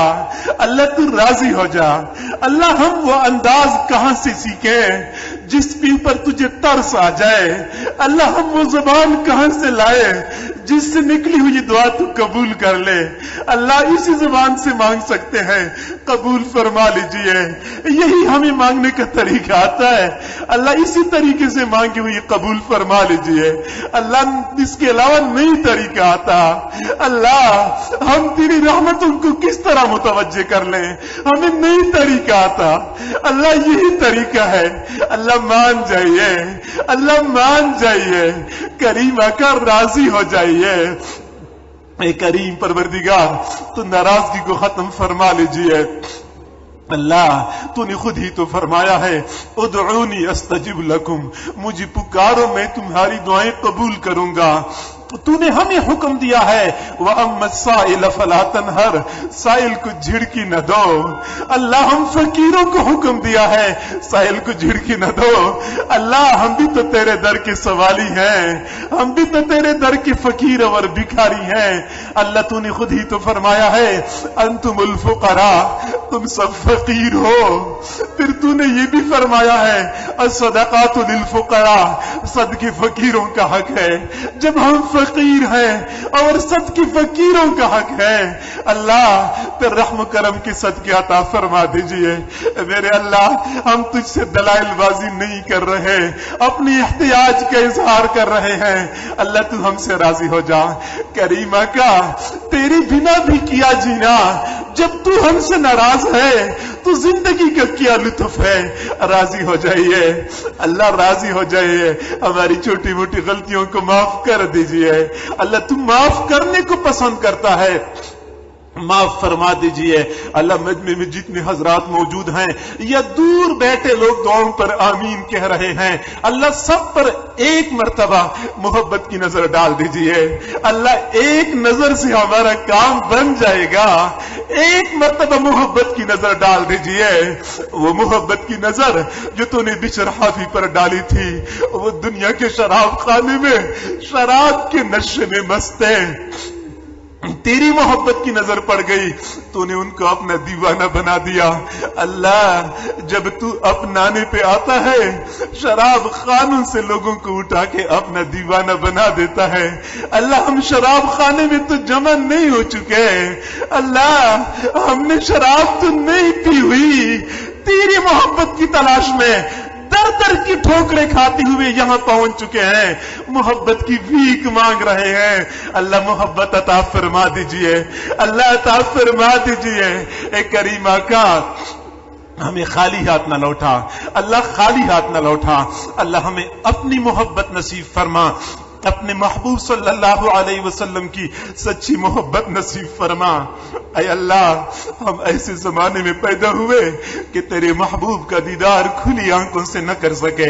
Speaker 3: اللہ تو راضی ہو جا۔ اللہ ہم وہ انداز کہاں سے سیکھیں جس کے اوپر تجھے ترس آ جائے، اللہ ہم وہ زبان کہاں سے لائے جس سے نکلی ہوئی دعا تو قبول کر لے، اللہ اسی زبان سے مانگ سکتے ہیں، قبول فرما لیجئے، یہی ہمیں مانگنے کا طریقہ آتا ہے، اللہ اسی طریقے سے مانگی ہوئی قبول فرما لیجئے، اللہ اس کے علاوہ نہیں طریقہ آتا، اللہ ہم تیری رحمتوں کو کس طرح متوجہ کر لیں، ہمیں نہیں طریقہ آتا، اللہ یہی طریقہ ہے، اللہ مان جائیے، اللہ مان جائیے، کریم آقا راضی ہو جائیے۔ اے کریم پروردگار، تو ناراضگی کو ختم فرما لیجئے، اللہ تو نے خود ہی تو فرمایا ہے ادعونی استجب لکم، مجھے پکارو میں تمہاری دعائیں قبول کروں گا، تو نے ہمیں حکم دیا ہے وَأَمَّا السَّائِلَ فَلَا تَنْهَرْ، سائل کو جھڑکی نہ دو، اللہ ہم فقیروں کو حکم دیا ہے سائل کو جھڑکی نہ دو، اللہ ہم بھی تو تیرے در کے سوالی ہیں، ہم بھی تو تیرے در کے فقیر اور بھکاری ہیں، اللہ تو نے خود ہی تو فرمایا ہے انتم الفقراء، تم سب فقیر ہو، پھر تو نے یہ بھی فرمایا ہے الصدقات للفقراء، صدقے فقیروں کا حق ہے، جب ہم فقیر ہیں اور صدقے فقیروں کا حق ہے، اللہ پھر رحم و کرم کے صدقے عطا فرما دیجئے میرے اللہ، ہم تجھ سے دلائل بازی نہیں کر رہے، اپنی احتیاج کا اظہار کر رہے ہیں، اللہ تو ہم سے راضی ہو جا۔ کریم آقا، تیری بنا بھی کیا جینا، جب تو ہم سے ناراض ہے تو زندگی کا کیا لطف ہے، راضی ہو جائیے اللہ، راضی ہو جائیے، ہماری چھوٹی موٹی غلطیوں کو معاف کر دیجئے، اللہ تم معاف کرنے کو پسند کرتا ہے، معاف فرما دیجئے اللہ۔ مجمع میں جتنے حضرات موجود ہیں یا دور بیٹھے لوگ دعاؤں پر آمین کہہ رہے ہیں، اللہ سب پر ایک مرتبہ محبت کی نظر ڈال دیجئے۔ اللہ ایک نظر سے ہمارا کام بن جائے گا، ایک مرتبہ محبت کی نظر ڈال دیجئے۔ وہ محبت کی نظر جو تو نے بشر حافی پر ڈالی تھی، وہ دنیا کے شراب خانے میں شراب کے نشے میں مست ہے، تیری محبت کی نظر پڑ گئی، تو نے ان کو اپنا دیوانہ بنا دیا۔ اللہ جب تو اپنانے پہ آتا ہے، شراب خانوں سے لوگوں کو اٹھا کے اپنا دیوانہ بنا دیتا ہے۔ اللہ ہم شراب خانے میں تو جمع نہیں ہو چکے، اللہ ہم نے شراب تو نہیں پی ہوئی، تیری محبت کی تلاش میں در در کی ٹھوکریں کھاتے ہوئے یہاں پہنچ چکے ہیں، محبت کی بھیک مانگ رہے ہیں۔ اللہ محبت عطا فرما دیجئے، اللہ عطا فرما دیجئے۔ اے کریم آقا ہمیں خالی ہاتھ نہ لوٹا، اللہ خالی ہاتھ نہ لوٹا، اللہ ہمیں اپنی محبت نصیب فرما، اپنے محبوب صلی اللہ علیہ وسلم کی سچی محبت نصیب فرما۔ اے اللہ ہم ایسے زمانے میں پیدا ہوئے کہ تیرے محبوب کا دیدار کھلی آنکھوں سے نہ کر سکے،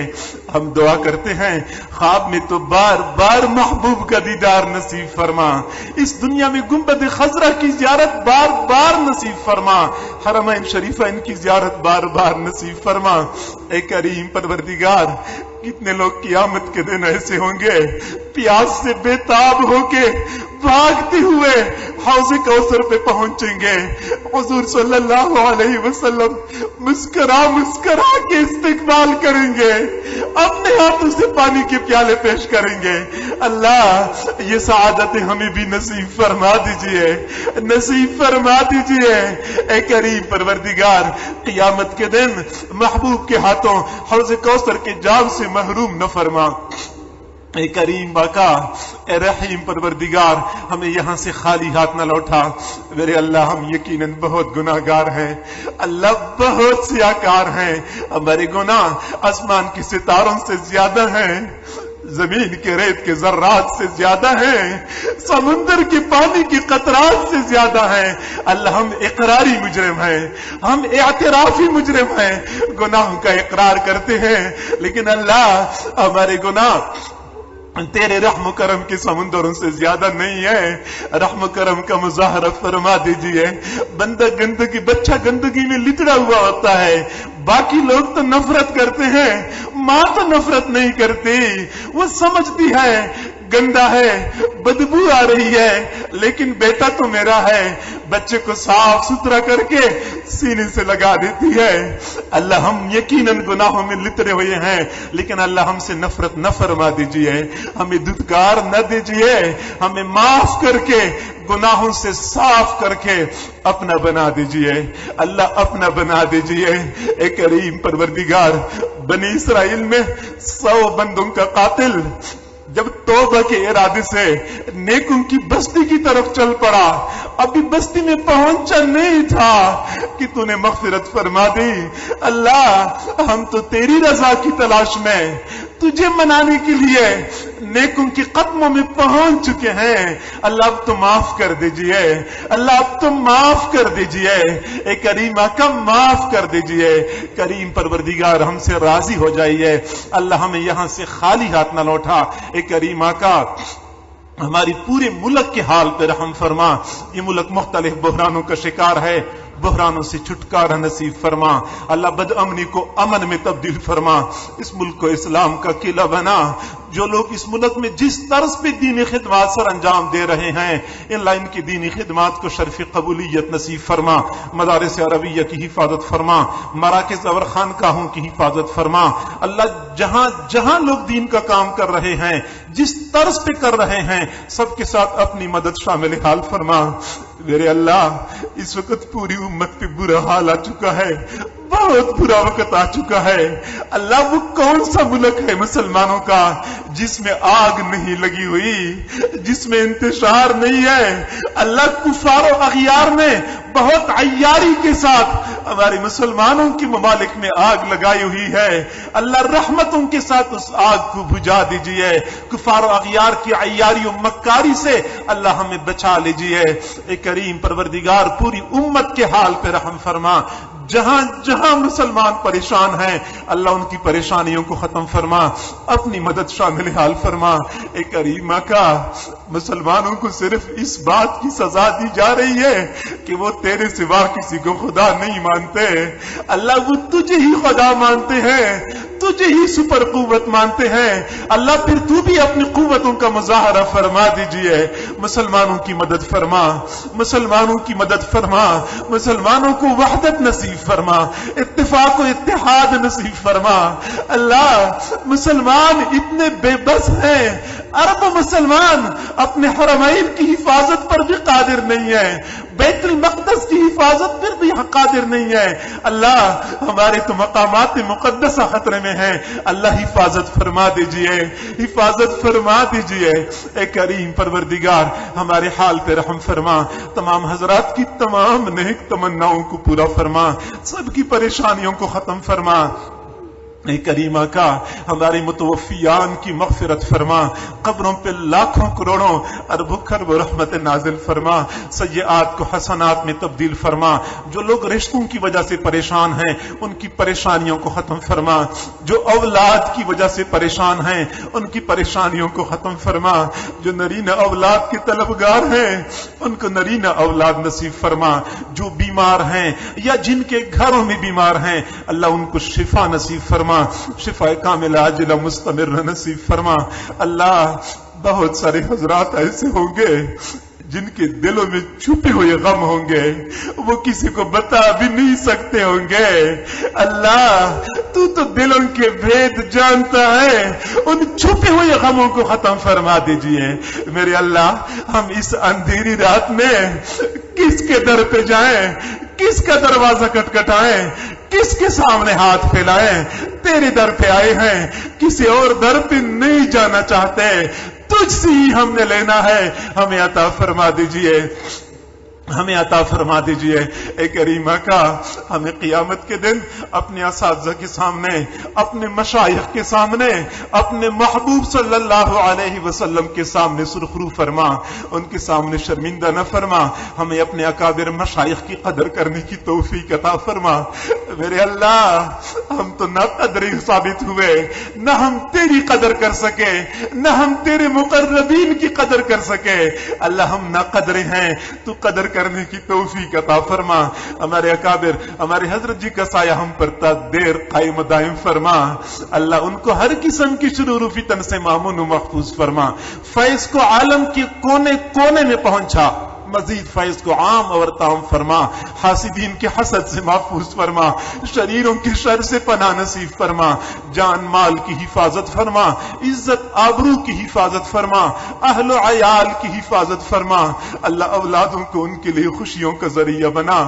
Speaker 3: ہم دعا کرتے ہیں خواب میں تو بار بار محبوب کا دیدار نصیب فرما، اس دنیا میں گنبد خضرا کی زیارت بار بار نصیب فرما، حرمین شریفین کی زیارت بار بار نصیب فرما۔ اے کریم پروردگار کتنے لوگ قیامت کے دن ایسے ہوں گے پیاس سے بے تاب ہو کے بھاگتے ہوئے حوض کوثر پہ پہنچیں گے، حضور صلی اللہ علیہ وسلم مسکرا مسکرا کے استقبال کریں گے، اپنے ہاتھوں سے پانی کے پیالے پیش کریں گے۔ اللہ یہ سعادت ہمیں بھی نصیب فرما دیجئے، نصیب فرما دیجئے۔ اے کریم پروردگار قیامت کے دن محبوب کے ہاتھوں حوض کوثر کے جام سے محروم نہ فرما۔ اے کریم آقا اے رحیم پروردگار ہمیں یہاں سے خالی ہاتھ نہ لوٹا۔ میرے اللہ ہم یقیناً بہت گناہگار ہیں، اللہ بہت سیاہکار ہیں، ہمارے گناہ آسمان کے ستاروں سے زیادہ ہیں، زمین کے ریت کے ذرات سے زیادہ ہیں، سمندر کے پانی کے قطرات سے زیادہ ہیں۔ اللہ ہم اقراری مجرم ہیں، ہم اعترافی مجرم ہیں، گناہوں کا اقرار کرتے ہیں، لیکن اللہ ہمارے گناہ تیرے رحم و کرم کے سمندروں سے زیادہ نہیں ہے، رحم و کرم کا مظاہرہ فرما دیجئے۔ بندہ گندگی بچہ گندگی میں لتڑا ہوا ہوتا ہے، باقی لوگ تو نفرت کرتے ہیں، ماں تو نفرت نہیں کرتی، وہ سمجھتی ہے گندا ہے، بدبو آ رہی ہے، لیکن بیٹا تو میرا ہے، بچے کو صاف ستھرا کر کے سینے سے لگا دیتی ہے۔ اللہ ہم یقیناً گناہوں میں لتڑے ہوئے ہیں، لیکن اللہ ہم سے نفرت نہ فرما دیجئے، ہمیں دھتکار نہ دیجئے، ہمیں معاف کر کے گناہوں سے صاف کر کے اپنا بنا دیجئے، اللہ اپنا بنا دیجئے۔ اے کریم پروردگار بنی اسرائیل میں 100 بندوں کا قاتل جب توبہ کے ارادے سے نیکوں کی بستی کی طرف چل پڑا، ابھی بستی میں پہنچا نہیں تھا کہ تو نے مغفرت فرما دی۔ اللہ ہم تو تیری رضا کی تلاش میں تجھے منانے کے لیے نیکوں کے قدموں میں پہنچ چکے ہیں، اللہ اب تو معاف کر دیجئے، اللہ اب تو معاف کر دیجئے۔ اے کریم آقا معاف کر دیجئے، کریم پروردگار ہم سے راضی ہو جائیے، اللہ ہمیں یہاں سے خالی ہاتھ نہ لوٹا۔ اے کریم آقا ہماری پورے ملک کے حال پہ رحم فرما، یہ ملک مختلف بحرانوں کا شکار ہے، بحرانوں سے چھٹکارا نصیب فرما، اللہ بد امنی کو امن میں تبدیل فرما، اس ملک کو اسلام کا قلعہ بنا۔ جو لوگ اس ملک میں جس طرز پہ دینی خدمات سر انجام دے رہے ہیں، اللہ ان کی دینی خدمات کو شرف قبولیت نصیب فرما، مدارس عربیہ کی حفاظت فرما، مراکز اور خانقاہوں کی حفاظت فرما۔ اللہ جہاں جہاں لوگ دین کا کام کر رہے ہیں، جس طرز پہ کر رہے ہیں، سب کے ساتھ اپنی مدد شامل حال فرما۔ میرے اللہ اس وقت پوری امت پہ برا حال آ چکا ہے، بہت برا وقت آ چکا ہے۔ اللہ وہ کون سا ملک ہے مسلمانوں کا جس میں آگ نہیں لگی ہوئی، جس میں انتشار نہیں ہے؟ اللہ کفار و اغیار نے بہت عیاری کے ساتھ ہمارے مسلمانوں کے ممالک میں آگ لگائی ہوئی ہے۔ اللہ رحمتوں کے ساتھ اس آگ کو بجھا دیجئے، کفار و اغیار کی عیاری و مکاری سے اللہ ہمیں بچا لیجئے۔ اے کریم پروردگار پوری امت کے حال پہ رحم فرما، جہاں جہاں مسلمان پریشان ہیں اللہ ان کی پریشانیوں کو ختم فرما، اپنی مدد شامل حال فرما۔ اے کریم آقا مسلمانوں کو صرف اس بات کی سزا دی جا رہی ہے کہ وہ تیرے سوا کسی کو خدا نہیں مانتے۔ اللہ وہ تجھے ہی خدا مانتے ہیں، تجھے ہی سپر قوت مانتے ہیں۔ اللہ پھر تو بھی اپنی قوتوں کا مظاہرہ فرما دیجئے، مسلمانوں کی مدد فرما، مسلمانوں کی مدد فرما، مسلمانوں کو وحدت نصیب فرما، اتفاق و اتحاد نصیب فرما۔ اللہ مسلمان اتنے بے بس ہیں، اربوں مسلمان اپنے حرمین کی حفاظت پر بھی قادر نہیں ہے، بیت المقدس کی حفاظت پر بھی قادر نہیں ہے۔ اللہ ہمارے تو مقامات مقدسہ خطرے میں ہیں، اللہ حفاظت فرما دیجئے، حفاظت فرما دیجئے۔ اے کریم پروردگار ہمارے حال پہ رحم فرما، تمام حضرات کی تمام نیک تمناؤں کو پورا فرما، سب کی پریشانیوں کو ختم فرما۔ اے کریم آقا ہمارے متوفیان کی مغفرت فرما، قبروں پہ لاکھوں کروڑوں اربوں خرب رحمت نازل فرما، سیئات کو حسنات میں تبدیل فرما، جو لوگ رشتوں کی وجہ سے پریشان ہیں ان کی پریشانیوں کو ختم فرما، جو اولاد کی وجہ سے پریشان ہیں ان کی پریشانیوں کو ختم فرما، جو نرینہ اولاد کے طلبگار ہیں ان کو نرینہ اولاد نصیب فرما، جو بیمار ہیں یا جن کے گھروں میں بیمار ہیں اللہ ان کو شفا نصیب فرما، شفا کاملہ عاجلہ مستمر نصیب فرما۔ اللہ بہت سارے حضرات ایسے ہوں گے جن کے دلوں میں چھپے ہوئے غم ہوں گے، وہ کسی کو بتا بھی نہیں سکتے ہوں گے۔ اللہ تو دلوں کے بھید جانتا ہے، ان چھپے ہوئے غموں کو ختم فرما دیجئے۔ میرے اللہ ہم اس اندھیری رات میں کس کے در پہ جائیں، کس کا دروازہ کٹکھٹائیں، کس کے سامنے ہاتھ پھیلائیں؟ تیرے در پہ آئے ہیں، کسی اور در پہ نہیں جانا چاہتے، تجھ سے ہی ہم نے لینا ہے، ہمیں عطا فرما دیجئے، ہمیں عطا فرما دیجئے۔ اے کریم آقا ہمیں قیامت کے دن اپنے اساتذہ کے سامنے، اپنے مشائخ کے سامنے، اپنے محبوب صلی اللہ علیہ وسلم کے سامنے سرخرو فرما، ان کے سامنے شرمندہ نہ فرما، ہمیں اپنے اکابر مشائخ کی قدر کرنے کی توفیق عطا فرما۔ میرے اللہ ہم تو نہ قدری ثابت ہوئے، نہ ہم تیری قدر کر سکے، نہ ہم تیرے مقربین کی قدر کر سکے۔ اللہ ہم نہ قدرے ہیں، تو قدر کرنے کی توفیق عطا فرما۔ ہمارے اکابر ہمارے حضرت جی کا سایہ ہم پر تا دیر قائم دائم فرما۔ اللہ ان کو ہر قسم کی شرور و فتن سے مامون و محفوظ فرما، فیض کو عالم کے کونے کونے میں پہنچا، مزید فیض کو عام اور تام فرما، حاسدین کے حسد سے محفوظ فرما، شریروں کے شر سے پناہ نصیب فرما، جان مال کی حفاظت فرما، عزت آبرو کی حفاظت فرما، اہل و عیال کی حفاظت فرما۔ اللہ اولادوں کو ان کے لیے خوشیوں کا ذریعہ بنا،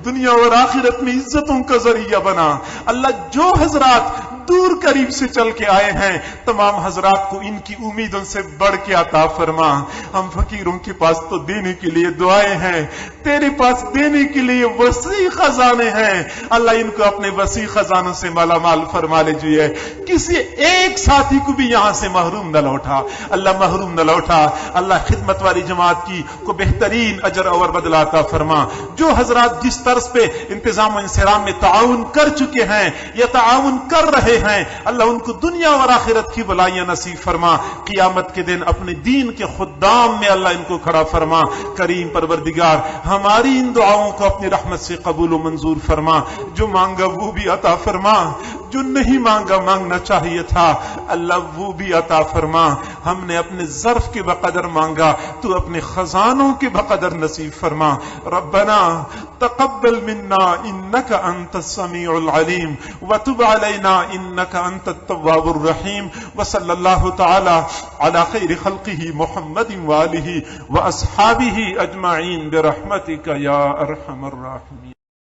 Speaker 3: دنیا اور آخرت میں عزتوں کا ذریعہ بنا۔ اللہ جو حضرات دور قریب سے چل کے آئے ہیں تمام حضرات کو ان کی امیدوں سے بڑھ کے عطا فرما۔ ہم فقیروں کے پاس تو دینے کے لیے دعائیں ہیں، تیرے پاس دینے کے لیے وسیع خزانے ہیں، اللہ ان کو اپنے وسیع خزانوں سے مالا مال فرما لیجیے۔ کسی ایک ساتھی کو بھی یہاں سے محروم نہ لوٹا، اللہ محروم نہ لوٹا۔ اللہ خدمت والی جماعت کی کو بہترین اجر اور بدلہ عطا فرما۔ جو حضرات جس طرز پہ انتظام و انصرام میں تعاون کر چکے ہیں یا تعاون کر رہے ہیں اللہ ان کو دنیا اور آخرت کی بلائیاں نصیب فرما۔ قیامت کے دن اپنے دین کے خدام میں اللہ ان کو کھڑا فرما۔ کریم پروردگار ہماری ان دعاؤں کو اپنی رحمت سے قبول و منظور فرما۔ جو مانگا وہ بھی عطا فرما، جو نہیں مانگا مانگنا چاہیے تھا اللہ وہ بھی عطا فرما۔ ہم نے اپنے ظرف کے بقدر مانگا، تو اپنے خزانوں کے بقدر نصیب فرما۔ ربنا تقبل منا انك انت السميع العليم وتب علينا انك انت التواب الرحيم وصلى الله تعالى على خير خلقه محمد وآله واصحابه اجمعين برحمتك يا ارحم الراحمين۔